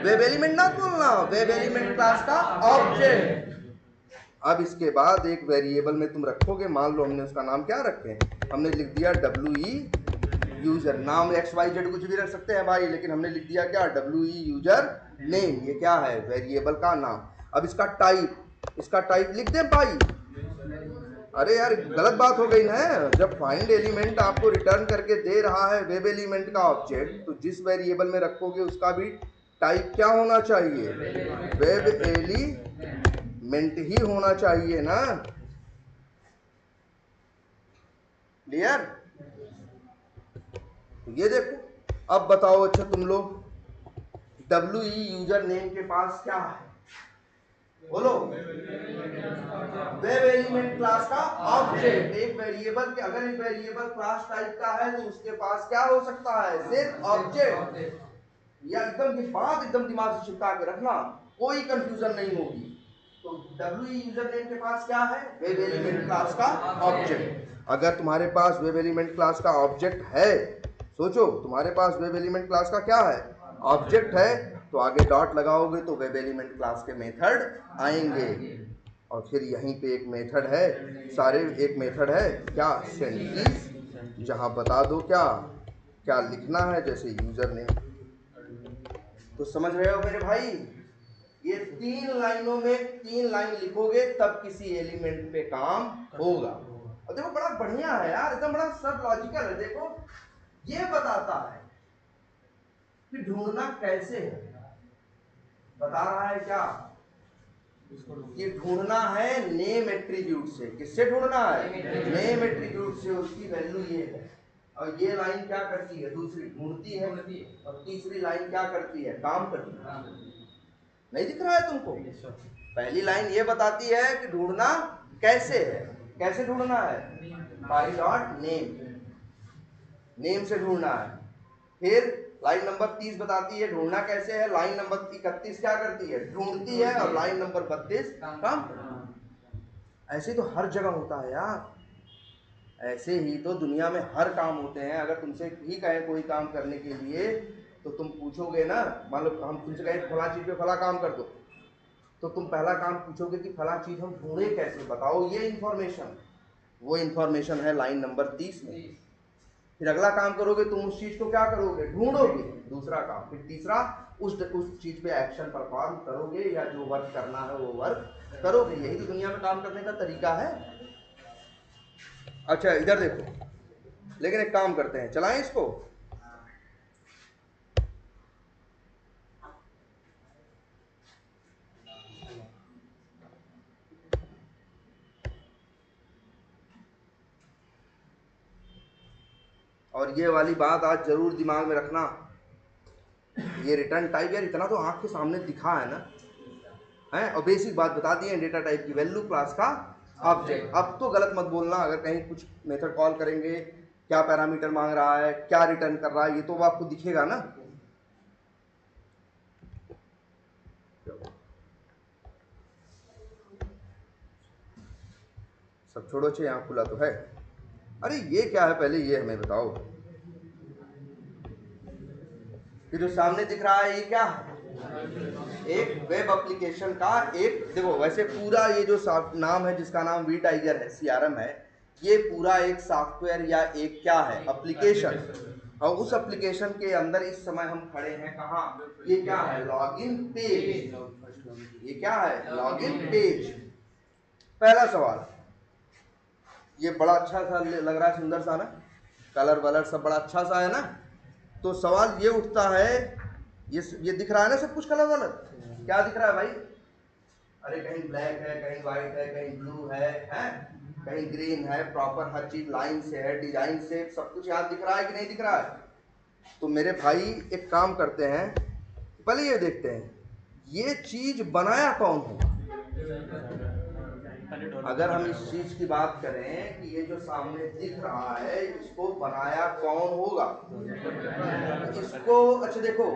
वेब एलिमेंट ना बोलना, वेब एलिमेंट क्लास का ऑब्जेक्ट। अब इसके बाद एक वेरिएबल में तुम रखोगे, मान लो हमने उसका नाम क्या रखे, हमने लिख दिया WE यूजर। नाम XYZ कुछ भी रख सकते हैं भाई, लेकिन हमने लिख दिया क्या, WE यूजर नेम। ये क्या है, वेरिएबल का नाम। अब इसका टाइप, इसका टाइप लिख दें भाई। अरे यार गलत बात हो गई ना, जब फाइंड एलिमेंट आपको रिटर्न करके दे रहा है वेब एलिमेंट का ऑब्जेक्ट, तो जिस वेरिएबल में रखोगे उसका भी टाइप क्या होना चाहिए, वेब एलिमेंट ही होना चाहिए ना। क्लियर। ये देखो, अब बताओ अच्छा तुम लोग, WE यूजर नेम के पास क्या है, बोलो, वेब एलिमेंट क्लास का ऑब्जेक्ट। एक वेरिएबल के, अगर एक वेरिएबल क्लास टाइप का है तो उसके पास क्या हो सकता है, सिर्फ ऑब्जेक्ट। या एकदम ये बात एकदम दिमाग से चिपका के रखना, कोई कंफ्यूजन नहीं होगी। तो WE यूजर नेम के पास क्या है, वेब एलिमेंट क्लास का ऑब्जेक्ट। अगर तुम्हारे पास वेब एलिमेंट क्लास का ऑब्जेक्ट है, सोचो तुम्हारे पास वेब एलिमेंट क्लास का क्या है, ऑब्जेक्ट है, तो आगे डॉट लगाओगे तो वेब एलिमेंट क्लास के मेथड आएंगे। और फिर यहीं पे एक मेथड है, सारे एक मेथड है क्या, सेंड कीज, जहां बता दो क्या क्या लिखना है, जैसे यूजर नेम। तो समझ रहे हो मेरे भाई, ये 3 लाइनों में 3 लाइन लिखोगे तब किसी एलिमेंट पे काम होगा। और देखो बड़ा बढ़िया है यार, एकदम बड़ा सब लॉजिकल है। देखो ये बताता है कि ढूंढना कैसे है, बता रहा है क्या, कि ढूंढना है नेम एट्रीब्यूट से। किससे ढूंढना है, नेम एट्रीब्यूट से। उसकी वैल्यू ये है। और ये लाइन क्या करती है, दूसरी ढूंढती है, और तीसरी लाइन क्या करती है, काम करती है। नहीं दिख रहा है तुमको, पहली लाइन ये बताती है कि ढूंढना कैसे है, कैसे ढूंढना है, बाई डॉट नेम, नेम से ढूंढना है। फिर लाइन नंबर 30 बताती है ढूंढना कैसे है, लाइन नंबर 31 क्या करती है, ढूंढती है, और लाइन नंबर 32 काम करती है। ऐसे तो हर जगह होता है यार, ऐसे ही तो दुनिया में हर काम होते हैं। अगर तुमसे ही कहें कोई काम करने के लिए तो तुम पूछोगे ना, मान लो हम तुमसे कहें फला चीज़ पे फला काम कर दो, तो तुम पहला काम पूछोगे कि फला चीज़ हम ढूंढे कैसे, बताओ ये इंफॉर्मेशन। वो इंफॉर्मेशन है लाइन नंबर 30 में। फिर अगला काम करोगे तुम उस चीज़ को क्या करोगे, ढूंढोगे, दूसरा काम। फिर तीसरा उस चीज़ पे एक्शन परफॉर्म करोगे, या जो वर्क करना है वो वर्क करोगे। यही तो दुनिया में काम करने का तरीका है। अच्छा इधर देखो, लेकिन एक काम करते हैं, चलाएं इसको। और ये वाली बात आज जरूर दिमाग में रखना, ये रिटर्न टाइप यार इतना तो आंख के सामने दिखा है ना, है। और बेसिक बात बता दी है डेटा टाइप की, वैल्यू क्लास का ऑब्जेक्ट। अब तो गलत मत बोलना, अगर कहीं कुछ मेथड कॉल करेंगे, क्या पैरामीटर मांग रहा है, क्या रिटर्न कर रहा है, ये तो आपको दिखेगा ना। सब छोड़ो, अच्छे यहाँ खुला तो है। अरे ये क्या है, पहले ये हमें बताओ, ये जो सामने दिख रहा है ये क्या है? एक वेब एप्लीकेशन का एक, देखो वैसे पूरा ये जो नाम है जिसका नाम वी टाइगर है, CRM है, ये पूरा एक सॉफ्टवेयर या एक क्या है, एप्लीकेशन। और उस एप्लीकेशन के अंदर इस समय हम खड़े हैं कहाँ, ये क्या है, लॉगिन पेज। ये क्या है, लॉगिन पेज। पहला सवाल, ये बड़ा अच्छा सा लग रहा है, सुंदर सा ना, कलर वलर सब बड़ा अच्छा सा है ना। तो सवाल ये उठता है, ये दिख रहा है ना सब कुछ कलर वलर, क्या दिख रहा है भाई? अरे कहीं ब्लैक है, कहीं व्हाइट है, कहीं ब्लू है, कहीं ग्रीन है, प्रॉपर हर चीज लाइन से है, डिजाइन से, सब कुछ यहाँ दिख रहा है कि नहीं दिख रहा है? तो मेरे भाई एक काम करते हैं, पहले ये देखते हैं ये चीज बनाया कौन होगा। अगर हम इस चीज की बात करें कि ये जो सामने दिख रहा है इसको बनाया कौन होगा, इसको, अच्छा देखो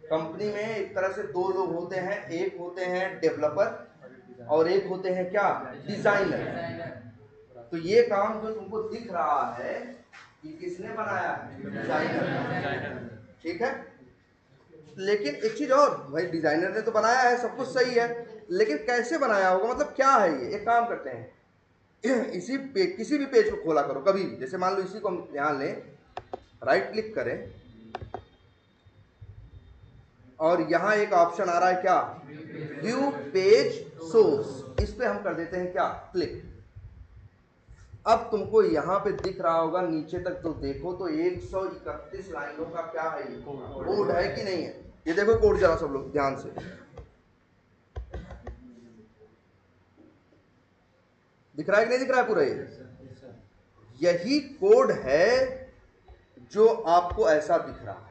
कंपनी में एक तरह से दो लोग होते हैं, एक होते हैं डेवलपर और एक होते हैं क्या, डिजाइनर। तो ये काम जो तुमको दिख रहा है ये किसने बनाया है, डिजाइनर, ठीक है। लेकिन एक चीज और भाई, डिजाइनर ने तो बनाया है, सब कुछ सही है, लेकिन कैसे बनाया होगा, मतलब क्या है ये। एक काम करते हैं इसी पे किसी भी पेज को खोला करो कभी भी, जैसे मान लो इसी को हम यहाँ लें, राइट क्लिक करें और यहाँ एक ऑप्शन आ रहा है क्या, व्यू पेज सोर्स, इस पे हम कर देते हैं क्या, क्लिक। अब तुमको यहाँ पे दिख रहा होगा नीचे तक, तो देखो तो 131 लाइनों का क्या है, ये कोड है कि नहीं है। ये देखो कोड जरा सब लोग ध्यान से, दिख रहा है कि नहीं दिख रहा है पूरा, ये यही कोड है जो आपको ऐसा दिख रहा है।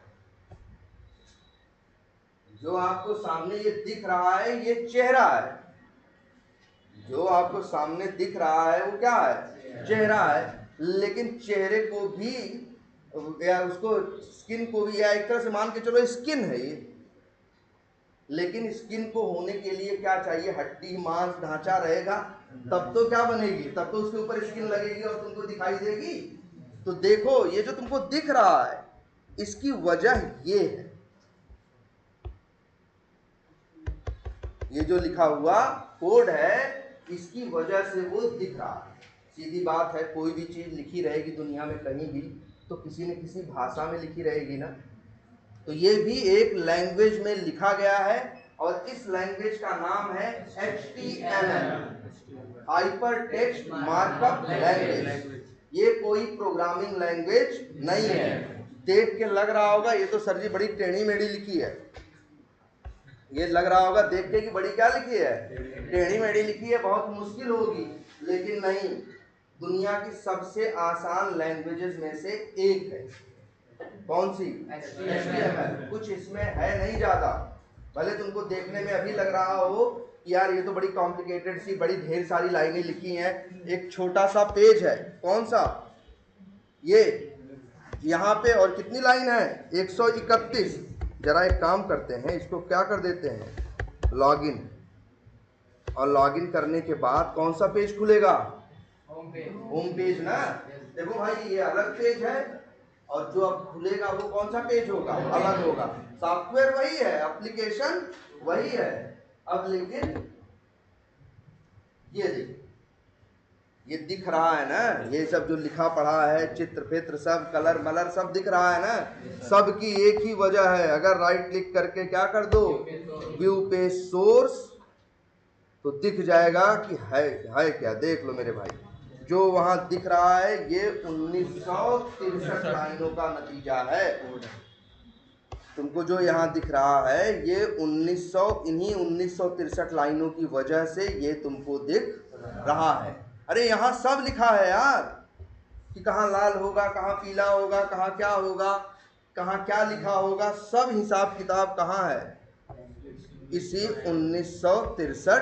जो आपको सामने ये दिख रहा है ये चेहरा है, जो आपको सामने दिख रहा है वो क्या है, चेहरा है। लेकिन चेहरे को भी या उसको स्किन को भी, या एक तरह से मान के चलो स्किन है ये, लेकिन स्किन को होने के लिए क्या चाहिए, हड्डी मांस ढांचा रहेगा, तब तो क्या बनेगी, तब तो उसके ऊपर स्किन लगेगी और तुमको दिखाई देगी। तो देखो ये जो तुमको दिख रहा है इसकी वजह ये है, ये जो लिखा हुआ कोड है इसकी वजह से वो दिख रहा है। सीधी बात है, कोई भी चीज लिखी रहेगी दुनिया में कहीं भी तो किसी न किसी भाषा में लिखी रहेगी ना। तो ये भी एक लैंग्वेज में लिखा गया है और इस लैंग्वेज का नाम है HTML, hyper text markup language. ये कोई प्रोग्रामिंग लैंग्वेज नहीं है। देख के लग रहा होगा ये तो सर जी बड़ी टेढ़ी मेढ़ी लिखी है, ये लग रहा होगा देख के कि बड़ी क्या लिखी है, टेढ़ी मेढ़ी लिखी है, बहुत मुश्किल होगी, लेकिन नहीं, दुनिया की सबसे आसान लैंग्वेजेस में से एक है। कौन सी, HTML। कुछ इसमें है नहीं ज्यादा, भले तुमको देखने में अभी लग रहा हो कि यार ये तो बड़ी कॉम्प्लिकेटेड सी, बड़ी ढेर सारी लाइनें लिखी हैं, एक छोटा सा पेज है, कौन सा, ये यहाँ पे, और कितनी लाइन है, 131। जरा एक काम करते हैं, इसको क्या कर देते हैं, लॉगिन, और लॉगिन करने के बाद कौन सा पेज खुलेगा, होम पेज ना। देखो भाई ये अलग पेज है और जो अब खुलेगा वो कौन सा पेज होगा, अलग होगा। सॉफ्टवेयर वही है, एप्लीकेशन वही है। अब लेकिन ये देखो, ये दिख रहा है ना, ये सब जो लिखा पढ़ा है, चित्र फित्र सब, कलर मलर सब दिख रहा है ना। सब की एक ही वजह है, अगर राइट क्लिक करके क्या कर दो, व्यू पेज सोर्स, तो दिख जाएगा कि है क्या। देख लो मेरे भाई, जो वहां दिख रहा है ये 1963 लाइनों का नतीजा है। तुमको जो यहाँ दिख रहा है ये इन्हीं 1963 लाइनों की वजह से ये तुमको दिख रहा है। अरे यहाँ सब लिखा है यार, कि कहाँ लाल होगा, कहाँ पीला होगा, कहाँ क्या होगा, कहाँ क्या लिखा होगा, सब हिसाब किताब कहाँ है, इसी 1963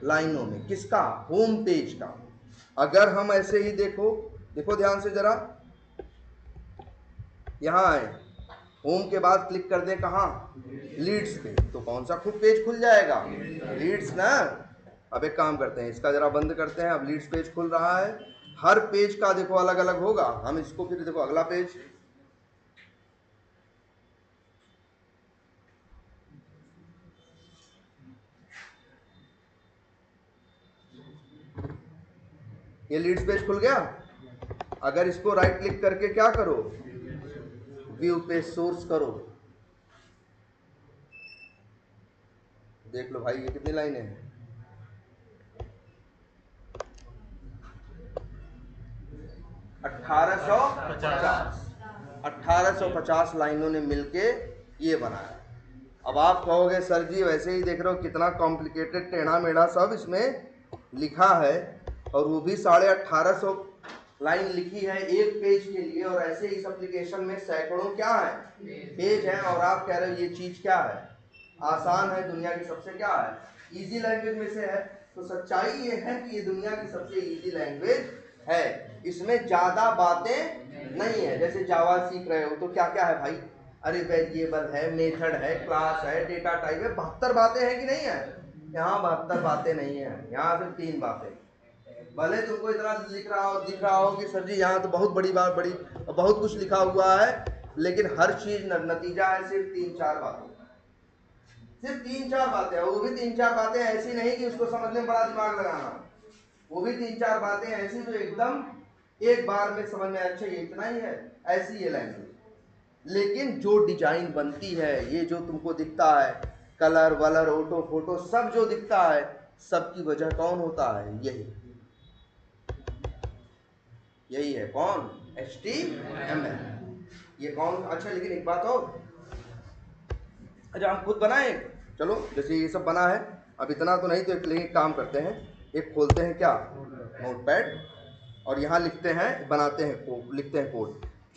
लाइनों में। किसका, होम पेज का। अगर हम ऐसे ही देखो ध्यान से जरा, यहाँ आए, होम के बाद क्लिक कर दें कहाँ, लीड्स पे, तो कौन सा खूब पेज खुल जाएगा, लीड्स ना। अब एक काम करते हैं, इसका जरा बंद करते हैं। अब लीड्स पेज खुल रहा है, हर पेज का देखो अलग अलग होगा। हम इसको फिर देखो अगला पेज, ये लीड्स पेज खुल गया। अगर इसको राइट क्लिक करके क्या करो, व्यू पेज सोर्स करो, देख लो भाई ये कितनी लाइनें हैं, 1850 लाइनों ने मिलके ये बनाया। अब आप कहोगे सर जी वैसे ही देख रहे हो कितना कॉम्प्लिकेटेड टेढ़ा मेढ़ा सब इसमें लिखा है, और वो भी 1850 लाइन लिखी है एक पेज के लिए, और ऐसे इस एप्लीकेशन में सैकड़ों क्या है, पेज है, और आप कह रहे हो ये चीज क्या है, आसान है, दुनिया की सबसे क्या है, इजी लैंग्वेज में से है। तो सच्चाई ये है कि ये दुनिया की सबसे इजी लैंग्वेज है, इसमें ज्यादा बातें नहीं है। जैसे जावा सीख रहे हो तो क्या क्या है भाई, अरे वेरिएबल है, मेथड है, क्लास है, डेटा टाइप है, 72 बातें हैं कि नहीं है। यहाँ 72 बातें नहीं है, यहाँ सिर्फ 3 बातें। भले तुमको इतना लिख रहा हो, दिख रहा हो कि सर जी यहाँ तो बहुत बड़ी बात, बड़ी बहुत कुछ लिखा हुआ है, लेकिन हर चीज नतीजा है सिर्फ 3-4 बातें, सिर्फ 3-4 बातें। वो भी 3-4 बातें ऐसी नहीं कि उसको समझने में बड़ा दिमाग लगाना, वो भी 3-4 बातें ऐसी जो एकदम एक बार में समझ में, अच्छा ये इतना ही है, ऐसी ये लैंग्वेज। लेकिन जो डिजाइन बनती है, ये जो तुमको दिखता है, कलर वलर ऑटो फोटो सब जो दिखता है, सबकी वजह कौन होता है, यही है कौन, HTML। ये कौन, अच्छा लेकिन एक बात और, अच्छा हम खुद बनाए, चलो जैसे ये सब बना है, अब इतना तो नहीं, तो एक काम करते हैं, एक खोलते हैं क्या, नोटपैड, और यहाँ लिखते हैं, बनाते हैं, लिखते हैं कोड।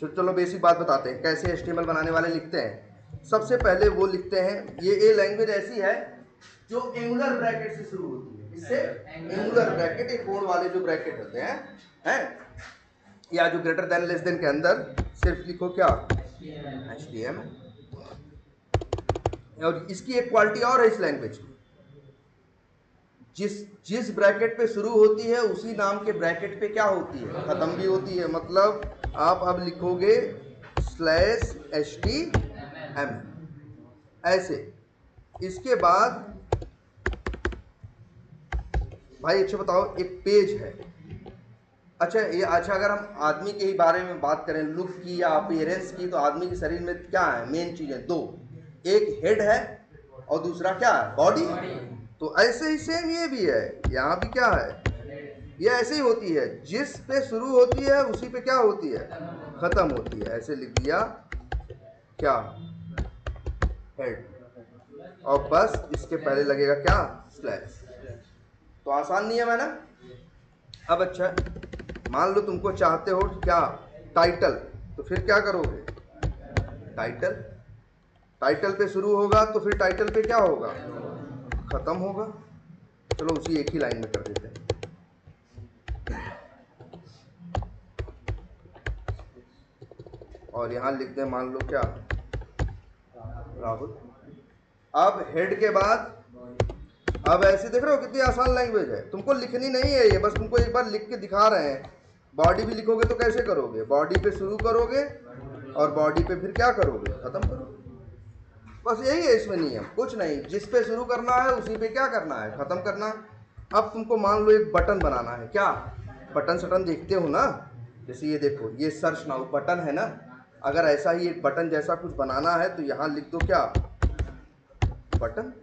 चलो बेसिक बात बताते हैं कैसे HTML बनाने वाले लिखते हैं। सबसे पहले वो लिखते हैं, ये लैंग्वेज ऐसी है जो एंगुलर ब्रैकेट से शुरू होती है, इससे एंगुलर ब्रैकेट, एक कोड वाले जो ब्रैकेट होते हैं, या जो ग्रेटर देन लेस देन के अंदर सिर्फ लिखो क्या, HTML। और इसकी एक क्वालिटी और है इस लैंग्वेज की, जिस ब्रैकेट पे शुरू होती है उसी नाम के ब्रैकेट पे क्या होती है, खत्म भी होती है। मतलब आप अब लिखोगे /HTML ऐसे। इसके बाद भाई अच्छा बताओ, एक पेज है, अच्छा अगर हम आदमी के ही बारे में बात करें, लुक की या अपीयरेंस की, तो आदमी के शरीर में क्या है, मेन चीजें 2, एक हेड है और दूसरा क्या है, बॉडी। तो ऐसे ही सेम ये भी है, यहाँ भी क्या है, ये ऐसे ही होती है, जिस पे शुरू होती है उसी पे क्या होती है, खत्म होती है। ऐसे लिख दिया क्या, हेड, और बस इसके पहले लगेगा क्या, स्लैश। तो आसान नहीं है मैडम। अब अच्छा मान लो तुमको चाहते हो क्या, टाइटल, तो फिर क्या करोगे, टाइटल पे शुरू होगा तो फिर टाइटल पे क्या होगा, खत्म होगा। चलो उसी एक ही लाइन में कर देते हैं, और यहां लिखते हैं मान लो क्या, राहुल। अब हेड के बाद, अब ऐसे देख रहे हो कितनी आसान लैंग्वेज है, तुमको लिखनी नहीं है ये, बस तुमको एक बार लिख के दिखा रहे हैं। बॉडी भी लिखोगे तो कैसे करोगे, बॉडी पे शुरू करोगे और बॉडी पे फिर क्या करोगे, खत्म करोगे। बस यही है इसमें नियम, कुछ नहीं। जिस पे शुरू करना है उसी पे क्या करना है, खत्म करना। अब तुमको मान लो एक बटन बनाना है, क्या बटन सटन देखते हो ना, जैसे ये देखो, ये सर्च नाउ बटन है ना, अगर ऐसा ही एक बटन जैसा कुछ बनाना है तो यहाँ लिख दो क्या, बटन।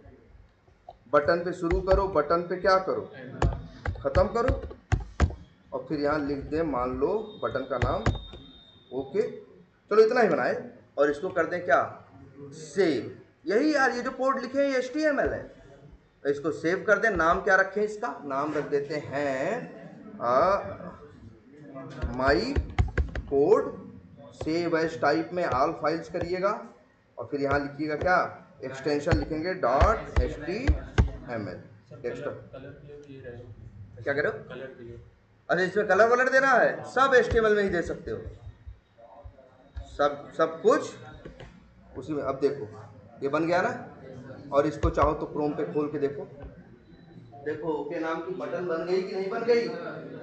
बटन पे शुरू करो, बटन पे क्या करो, खत्म करो, और फिर यहाँ लिख दे मान लो बटन का नाम, ओके। चलो इतना ही बनाए और इसको कर दें क्या, सेव। यही यार, ये जो कोड लिखे हैं ये HTML है, तो इसको सेव कर दें। नाम क्या रखें इसका, नाम रख देते हैं my code, save as type में ऑल फाइल्स करिएगा, और फिर यहाँ लिखिएगा क्या, एक्सटेंशन लिखेंगे .html डेस्कटॉप। कलर के लिए भी ये रहेगा। क्या करो, कलर के लिए अच्छा इसमें कलर वलर देना है, सब HTML में ही दे सकते हो, सब कुछ उसी में। अब देखो ये बन गया ना, और इसको चाहो तो क्रोम पे खोल के देखो, देखो ओके नाम की बटन बन गई कि नहीं बन गई।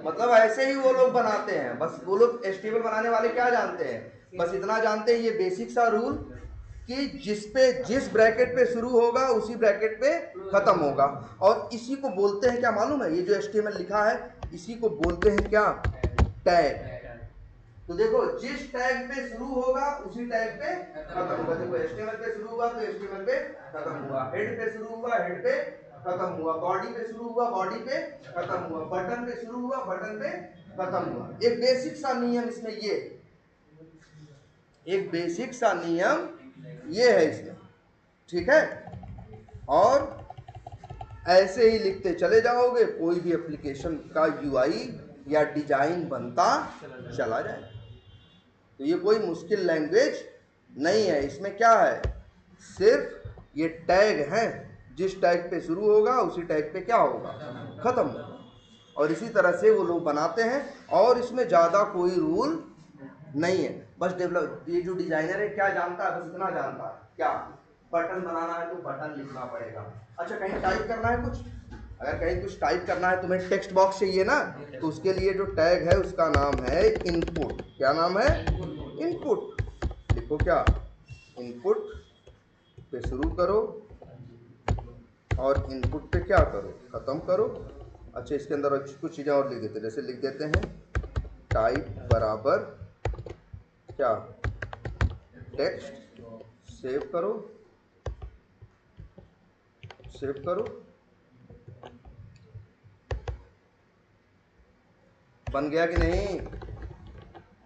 मतलब ऐसे ही वो लोग बनाते हैं, बस वो लोग HTML बनाने वाले क्या जानते हैं, बस इतना जानते हैं, ये बेसिक सा रूल कि जिस ब्रैकेट पे शुरू होगा उसी ब्रैकेट पे खत्म होगा। और इसी को बोलते हैं क्या मालूम है, ये जो HTML लिखा है इसी को बोलते हैं क्या, टैग। तो देखो जिस टैग पे शुरू होगा उसी टैग पे खत्म होगा। देखो HTML पे शुरू हुआ तो HTML पे खत्म हुआ, हेड पे शुरू हुआ हेड पे खत्म हुआ, बॉडी पे शुरू हुआ बॉडी पे खत्म हुआ, बटन पे शुरू हुआ बटन पे खत्म हुआ। एक बेसिक सा नियम इसमें ये, एक बेसिक सा नियम ये है इसमें, ठीक है। और ऐसे ही लिखते चले जाओगे, कोई भी एप्लीकेशन का UI या डिजाइन बनता चला जाए। तो ये कोई मुश्किल लैंग्वेज नहीं है, इसमें क्या है, सिर्फ ये टैग है, जिस टैग पे शुरू होगा उसी टैग पे क्या होगा, खत्म होगा। और इसी तरह से वो लोग बनाते हैं, और इसमें ज़्यादा कोई रूल नहीं है। बस डेवलप, ये जो डिजाइनर है क्या जानता है, बस इतना जानता है क्या, बटन बनाना है तो बटन लिखना पड़ेगा। अच्छा कहीं टाइप करना है कुछ, अगर कहीं कुछ टाइप करना है, तुम्हें टेक्स्ट बॉक्स चाहिए ना, तो उसके लिए जो टैग है उसका नाम है इनपुट। क्या नाम है, इनपुट। लिखो क्या, इनपुट पे शुरू करो और इनपुट पे क्या करो, खत्म करो। अच्छा इसके अंदर कुछ चीज़ें और लिख देते हैं, जैसे लिख देते हैं टाइप बराबर क्या, टेक्स्ट, सेव करो, सेव करो, बन गया कि नहीं।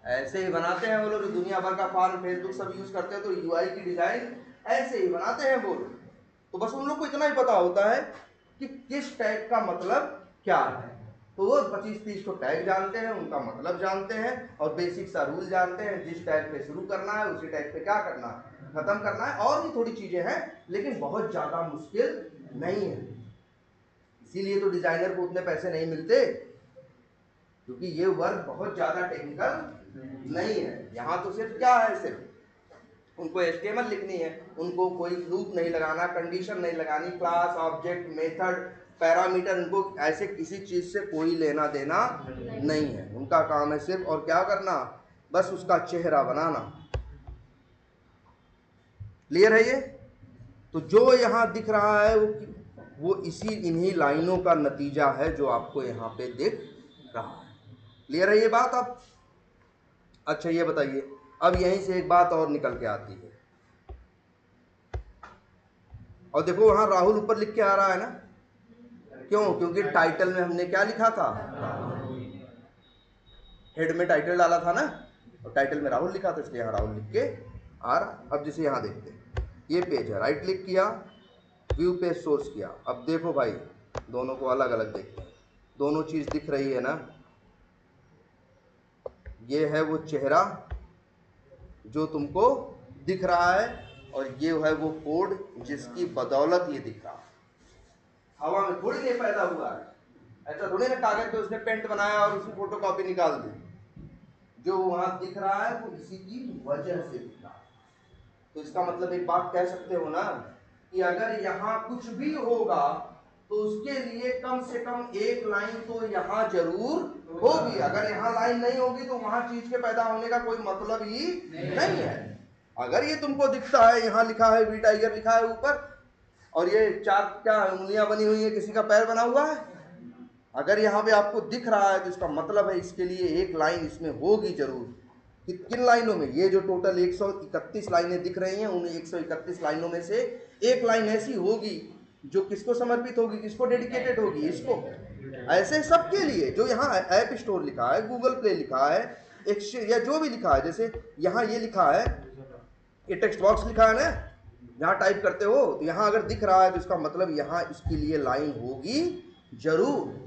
ऐसे ही बनाते हैं वो लोग, दुनिया भर का फॉर्म फेसबुक सब यूज करते हैं, तो UI की डिजाइन ऐसे ही बनाते हैं वो लोग। तो बस उन लोग को इतना ही पता होता है कि किस टैग का मतलब क्या है, तो वो 25-30 को टैग जानते हैं, उनका मतलब जानते हैं, और बेसिक सा रूल जानते हैं, जिस टैग पे शुरू करना है उसी टैग पे क्या करना है, खत्म करना है। और भी थोड़ी चीजें हैं लेकिन बहुत ज्यादा मुश्किल नहीं है, इसीलिए तो डिजाइनर को उतने पैसे नहीं मिलते, क्योंकि ये वर्क बहुत ज्यादा टेक्निकल नहीं है। यहाँ तो सिर्फ क्या है, सिर्फ उनको HTML लिखनी है, उनको कोई लूप नहीं लगाना, कंडीशन नहीं लगानी, क्लास ऑब्जेक्ट मेथड पैरामीटर, उनको ऐसे किसी चीज से कोई लेना देना नहीं है। उनका काम है सिर्फ और क्या करना, बस उसका चेहरा बनाना। क्लियर है ये। तो जो यहाँ दिख रहा है वो इन्हीं लाइनों का नतीजा है जो आपको यहाँ पे दिख रहा है। क्लियर है ये बात आप। अच्छा ये बताइए, अब यहीं से एक बात और निकल के आती है, और देखो वहां राहुल ऊपर लिख के आ रहा है ना, क्यों, क्योंकि टाइटल में हमने क्या लिखा था, हेड में टाइटल डाला था ना, और टाइटल में राहुल लिखा था, इसलिए यहाँ राहुल लिख के आ रहा। अब जैसे यहाँ देखते हैं, ये पेज है, राइट क्लिक किया, व्यू पेज सोर्स किया। अब देखो भाई दोनों को अलग अलग देखते हैं, दोनों चीज दिख रही है ना, ये है वो चेहरा जो तुमको दिख रहा है, और ये है वो कोड जिसकी बदौलत ये दिख रहा है। हवा में थोड़ी नहीं पैदा हुआ है, ऐसा थोड़ी ना कागज पे उसने पेंट बनाया और उसकी फोटो कॉपी निकाल दी। जो वहां दिख रहा है वो इसी की वजह से दिख रहा है। तो इसका मतलब एक बात कह सकते हो ना कि अगर यहाँ कुछ भी होगा तो उसके लिए कम से कम एक लाइन तो यहाँ जरूर होगी। अगर यहाँ लाइन नहीं होगी तो वहां चीज के पैदा होने का कोई मतलब ही नहीं है। अगर ये तुमको दिखता है, यहाँ लिखा है वी टाइगर लिखा है ऊपर, और ये चार क्या उंगलियां बनी हुई है, किसी का पैर बना हुआ है, अगर यहाँ पे आपको दिख रहा है तो इसका मतलब है इसके लिए एक लाइन इसमें होगी जरूर। किन लाइनों में? ये जो टोटल 131 लाइनें दिख रही हैं, उन 131 लाइनों में से एक लाइन ऐसी होगी जो किसको समर्पित होगी, किसको डेडिकेटेड होगी? इसको। ऐसे सबके लिए जो यहाँ ऐप स्टोर लिखा है, गूगल प्ले लिखा है, या जो भी लिखा है, जैसे यहाँ ये लिखा है, ये टेक्स्ट बॉक्स लिखा है ना, यहाँ टाइप करते हो तो यहाँ अगर दिख रहा है तो इसका मतलब यहाँ इसके लिए लाइन होगी जरूर।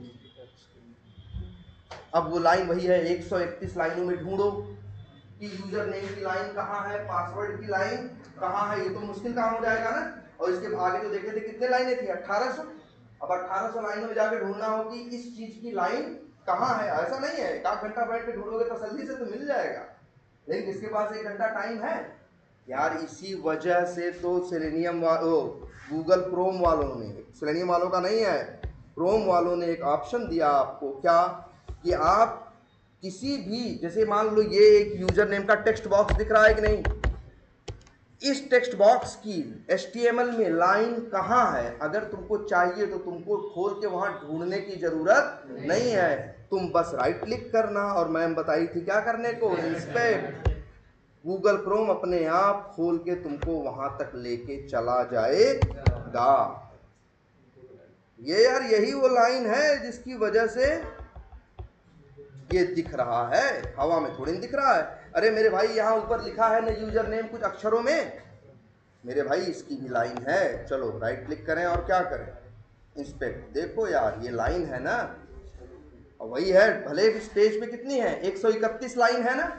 अब वो लाइन वही है, 131 लाइनों में ढूंढो कि यूजर नेम की लाइन कहाँ है, पासवर्ड की लाइन कहाँ है। ये तो मुश्किल काम हो जाएगा ना। और इसके आगे तो देखे थे कितने लाइनें थी, 1800। अब 1800 लाइनों में जाके ढूंढना हो कि इस चीज की लाइन कहाँ है। ऐसा नहीं है, 1 घंटा बैठ के ढूंढोगे तसल्ली से तो मिल जाएगा, लेकिन किसके पास 1 घंटा टाइम है यार? इसी वजह से तो सेलेनियम गूगल क्रोम वालों ने, सेलेनियम वालों का नहीं है, क्रोम वालों ने एक ऑप्शन दिया आपको, क्या कि आप किसी भी, जैसे मान लो ये एक यूजर नेम का टेक्स्ट बॉक्स दिख रहा है कि नहीं, इस टेक्स्ट बॉक्स की HTML में लाइन कहाँ है अगर तुमको चाहिए तो तुमको खोल के वहां ढूंढने की जरूरत नहीं है। तुम बस राइट क्लिक करना, और मैम बताई थी क्या करने को, इंस्पेक्ट। गूगल क्रोम अपने आप खोल के तुमको वहां तक लेके चला जाएगा। ये यार यही वो लाइन है जिसकी वजह से ये दिख रहा है, हवा में थोड़ी दिख रहा है। अरे मेरे भाई यहाँ ऊपर लिखा है ना यूजर नेम कुछ अक्षरों में, मेरे भाई इसकी भी लाइन है। चलो राइट क्लिक करें और क्या करें, इंस्पेक्ट। देखो यार ये लाइन है ना, और वही है, भले इस पेज पे कितनी है, 131 लाइन है ना।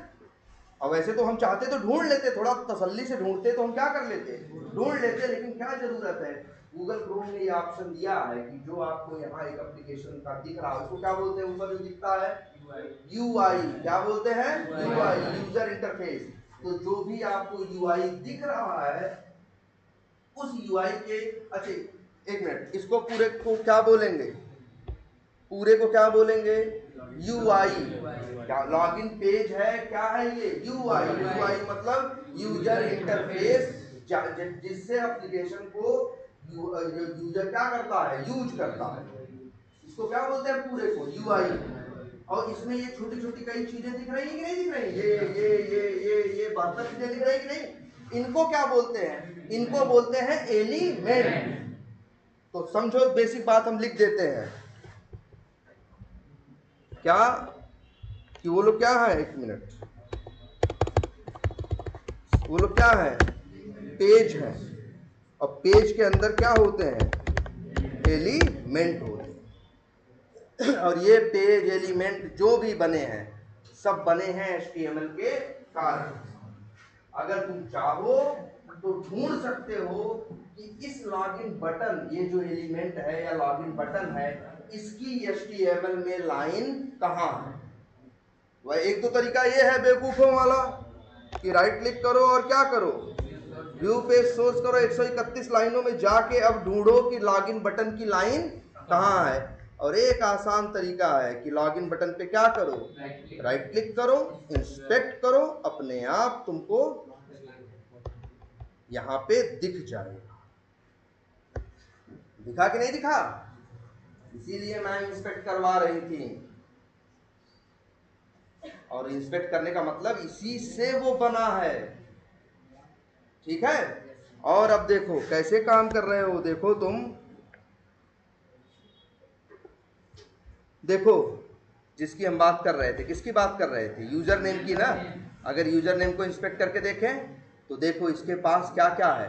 और वैसे तो हम चाहते तो ढूंढ लेते, थोड़ा तसल्ली से ढूंढते तो हम क्या कर लेते, ढूंढ लेते, लेकिन क्या जरूरत है। गूगल क्रोम ने ये ऑप्शन दिया है कि जो आपको यहाँ एक एप्लीकेशन का दिख रहा है, उसको क्या बोलते हैं, ऊपर जो दिखता है UI, क्या बोलते हैं, UI, यूजर इंटरफेस। तो जो भी आपको UI दिख रहा है उस UI के, अच्छा एक मिनट, इसको पूरे को क्या बोलेंगे, पूरे को क्या बोलेंगे, UI। क्या लॉगिन पेज है, क्या है ये, UI मतलब यूजर इंटरफेस, जिससे एप्लीकेशन को यूजर क्या करता है, यूज करता है। इसको क्या बोलते हैं, पूरे को UI। और इसमें ये छोटी छोटी कई चीजें दिख रही है कि नहीं दिख रही, ये 72 चीजें दिख रही कि नहीं, इनको क्या बोलते हैं, इनको बोलते हैं एलिमेंट। तो समझो बेसिक बात हम लिख देते हैं, क्या कि वो लोग क्या है, एक मिनट, वो लोग क्या है, पेज है, और पेज के अंदर क्या होते हैं, एलिमेंट होते हैं। और ये पेज एलिमेंट जो भी बने हैं सब बने हैं HTML के कारण। अगर तुम चाहो तो ढूंढ सकते हो कि इस लॉगिन बटन, ये जो एलिमेंट है या लॉगिन बटन है, इसकी HTML में लाइन कहाँ है। वह एक तो तरीका ये है बेवकूफों वाला कि राइट क्लिक करो और क्या करो, व्यू पेज सोर्स करो, 131 लाइनों में जाके अब ढूंढो कि लॉगिन बटन की लाइन कहाँ है। और एक आसान तरीका है कि लॉगिन बटन पे क्या करो, राइट क्लिक करो, इंस्पेक्ट करो, अपने आप तुमको यहां पे दिख जाएगा। दिखा कि नहीं दिखा, इसीलिए मैं इंस्पेक्ट करवा रही थी। और इंस्पेक्ट करने का मतलब इसी से वो बना है, ठीक है। और अब देखो कैसे काम कर रहे हो, देखो तुम, देखो जिसकी हम बात कर रहे थे, किसकी बात कर रहे थे, यूजर नेम की ना। अगर यूजर नेम को इंस्पेक्ट करके देखें तो देखो इसके पास क्या क्या है।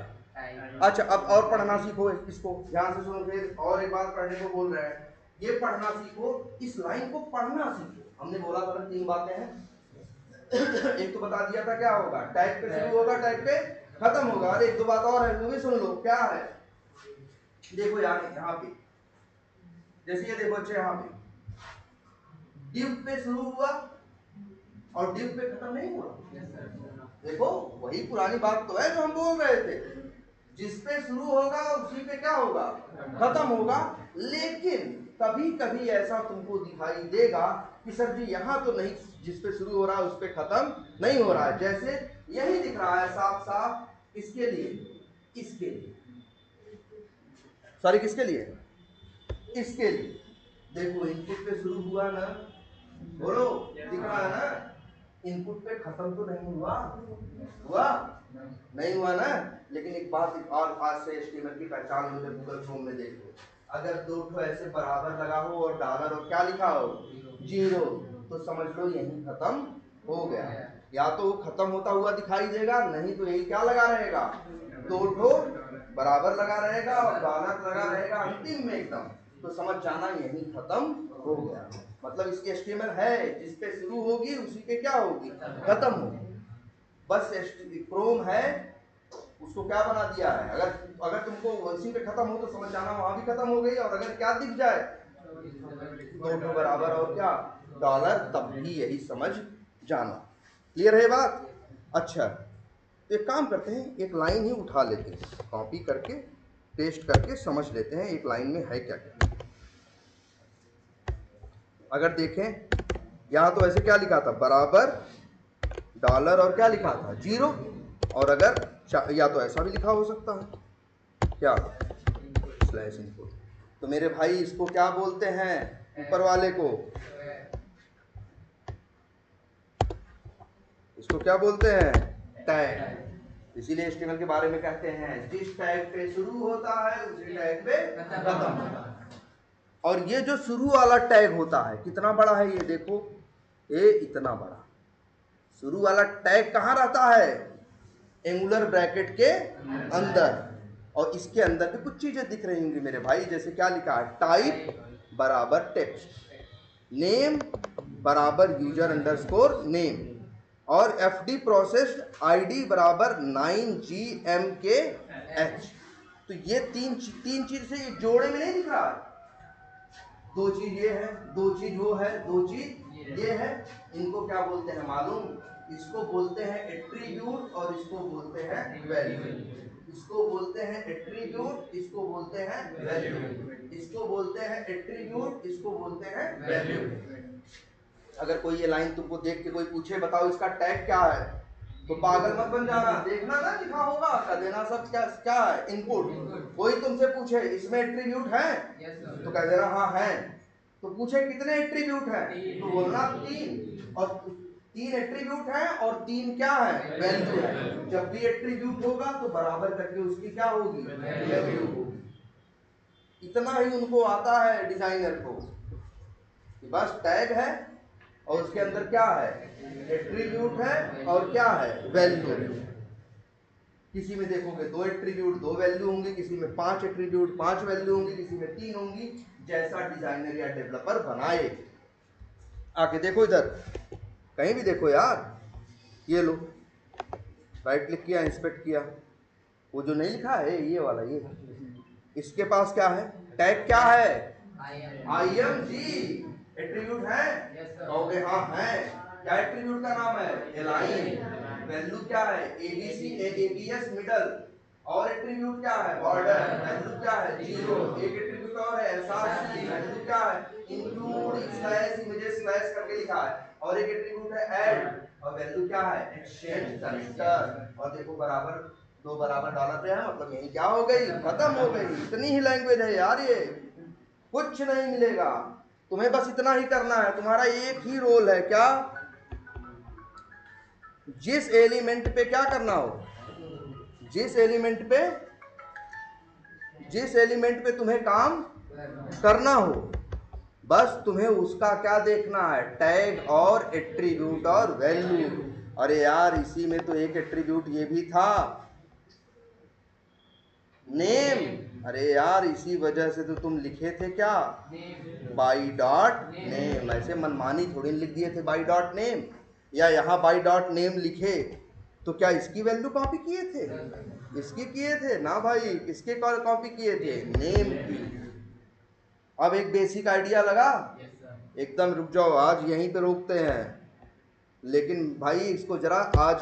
अच्छा अब और पढ़ना सीखो, इसको ध्यान से सुनो, फिर और एक बार पढ़ने को बोल रहे हैं, ये पढ़ना सीखो, इस लाइन को पढ़ना सीखो। हमने बोला था 3 बातें हैं। एक तो बता दिया था क्या होगा, टाइप पे शुरू होगा, टाइप पे खत्म होगा। अरे एक दो बात और है, वो भी सुन लो, क्या है, देखो यार यहाँ पे, जैसे ये देखो, अच्छा यहाँ पे डिव पे शुरू हुआ और डिव पे खत्म नहीं हुआ। देखो वही पुरानी बात तो है जो हम बोल रहे थे, जिस पे शुरू होगा उसी पे क्या होगा, खत्म होगा। लेकिन कभी कभी ऐसा तुमको दिखाई देगा कि सर जी यहाँ तो नहीं, जिस पे शुरू हो रहा है उस पे खत्म नहीं हो रहा है। जैसे यही दिख रहा है साफ साफ, इसके लिए, इसके लिए, सॉरी किसके लिए, इसके लिए। देखो इनपुट पे शुरू हुआ ना, बोलो दिख रहा है ना, इनपुट पे खत्म तो नहीं हुआ, हुआ नहीं हुआ ना। लेकिन एक बात और आज से HTML की पहचान मुझे गूगल क्रोम में देखो, अगर दो ठो ऐसे बराबर लगा हो और डॉलर और क्या लिखा हो 0, तो समझ लो यही खत्म हो गया। या तो वो खत्म होता हुआ दिखाई देगा, नहीं तो यही क्या लगा रहेगा, दो ठो बराबर लगा रहेगा और डॉलर लगा रहेगा अंतिम में एकदम, तो समझ जाना यही खत्म हो गया। मतलब इसकी HTML है, जिस पे शुरू होगी उसी पे क्या होगी, खत्म होगी। बस क्रोम है, उसको क्या बना दिया है, अगर तुमको उसी पे खत्म हो तो समझ जाना वहां भी खत्म हो गई, और अगर क्या दिख जाए दो ठो बराबर और क्या डॉलर, तब भी यही समझ जाना। क्लियर है बात? अच्छा, तो एक काम करते हैं, एक लाइन ही उठा लेते हैं, कॉपी करके पेस्ट करके समझ लेते हैं एक लाइन में है क्या क्या। अगर देखें यहाँ तो ऐसे क्या लिखा था, बराबर डॉलर और क्या लिखा था 0, और अगर या तो ऐसा भी लिखा हो सकता है क्या, स्लैश इनपुट। तो मेरे भाई इसको क्या बोलते हैं, ऊपर वाले को, इसको क्या बोलते हैं, टैग। इसीलिए HTML के बारे में कहते हैं जिस टैग पे शुरू होता है उसी टैग पे खत्म होता है। और ये जो शुरू वाला टैग होता है कितना बड़ा है, ये देखो, ये इतना बड़ा शुरू वाला टैग कहाँ रहता है, एंगुलर ब्रैकेट के अंदर, और इसके अंदर भी कुछ चीजें दिख रही होंगी मेरे भाई, जैसे क्या लिखा है, टाइप बराबर टेक्स्ट, नेम बराबर यूजर अंडरस्कोर नेम, और FD प्रोसेस्ड ID बराबर 9GMKH। तो ये तीन चीज से ये जोड़े में नहीं दिख रहा है, दो चीज ये है, दो चीज वो है, दो चीज ये है। इनको क्या बोलते हैं मालूम, इसको बोलते हैं एट्रीब्यूट और इसको बोलते हैं वैल्यू। इसको बोलते हैं एट्रीब्यूट, इसको बोलते हैं वैल्यू, इसको बोलते हैं एट्रीब्यूट, इसको बोलते हैं वैल्यू। अगर कोई ये लाइन तुमको देख के कोई पूछे बताओ इसका टैग क्या है, तो पागल मत बन जाना, देखना ना लिखा होगा, कर देना सब क्या क्या है, इनपुट। कोई तुमसे पूछे इसमें एट्रीब्यूट है, तो कह देना हाँ है। तो पूछे कितने एट्रीब्यूट है, तो बोलना 3, और 3 एट्रीब्यूट है और 3 क्या है, वैल्यू है। जब भी एट्रीब्यूट होगा तो बराबर करके उसकी क्या होगी, वैल्यू होगी। इतना ही उनको आता है डिजाइनर को, कि बस टैग है और उसके अंदर क्या है, एट्रीब्यूट है और क्या है, वैल्यू है। किसी में देखोगे 2 एट्रीब्यूट 2 वैल्यू होंगी, किसी में 5 एट्रीब्यूट 5 वैल्यू होंगी, किसी में 3 होंगी, जैसा डिजाइनर या डेवलपर बनाए। आके देखो इधर, कहीं भी देखो यार, ये लो राइट क्लिक किया, इंस्पेक्ट किया, वो जो नहीं लिखा है ये वाला, ये इसके पास क्या है, टैग क्या है, IMG एट्रीब्यूट है, कहोगे हाँ है। क्या एट्रीब्यूट का नाम है, एलाइन। वैल्यू क्या है, ABC ABS मिडल, और एट्रीब्यूट क्या है, बॉर्डर। वैल्यू क्या है, 0। एक एट्रीब्यूट और है SRC, वैल्यू क्या है, इंक्लूड स्लैश इमेजेस स्लैश करके लिखा है, और एक एट्रीब्यूट है ऐड, और वैल्यू क्या है, एक्सचेंज कनेक्टर। और देखो बराबर 2 बराबर डॉलर पे है, मतलब यही क्या हो गई, खत्म हो गई। इतनी ही लैंग्वेज है यार, ये कुछ नहीं मिलेगा तुम्हें, बस इतना ही करना है। तुम्हारा एक ही रोल है, क्या, जिस एलिमेंट पे क्या करना हो, जिस एलिमेंट पे तुम्हें काम करना हो, बस तुम्हें उसका क्या देखना है, टैग और एट्रीब्यूट और वैल्यू। अरे यार इसी में तो एक एट्रीब्यूट ये भी था, नेम। अरे यार इसी वजह से तो तुम लिखे थे क्या, बाई डॉट नेम। ऐसे मनमानी थोड़ी लिख दिए थे बाई डॉट नेम, या यहाँ बाई डॉट नेम लिखे तो क्या इसकी वैल्यू कॉपी किए थे, इसकी किए थे ना भाई, किसके कॉपी किए थे, नेम की। अब एक बेसिक आइडिया लगा एकदम। रुक जाओ, आज यहीं पे रोकते हैं, लेकिन भाई इसको जरा आज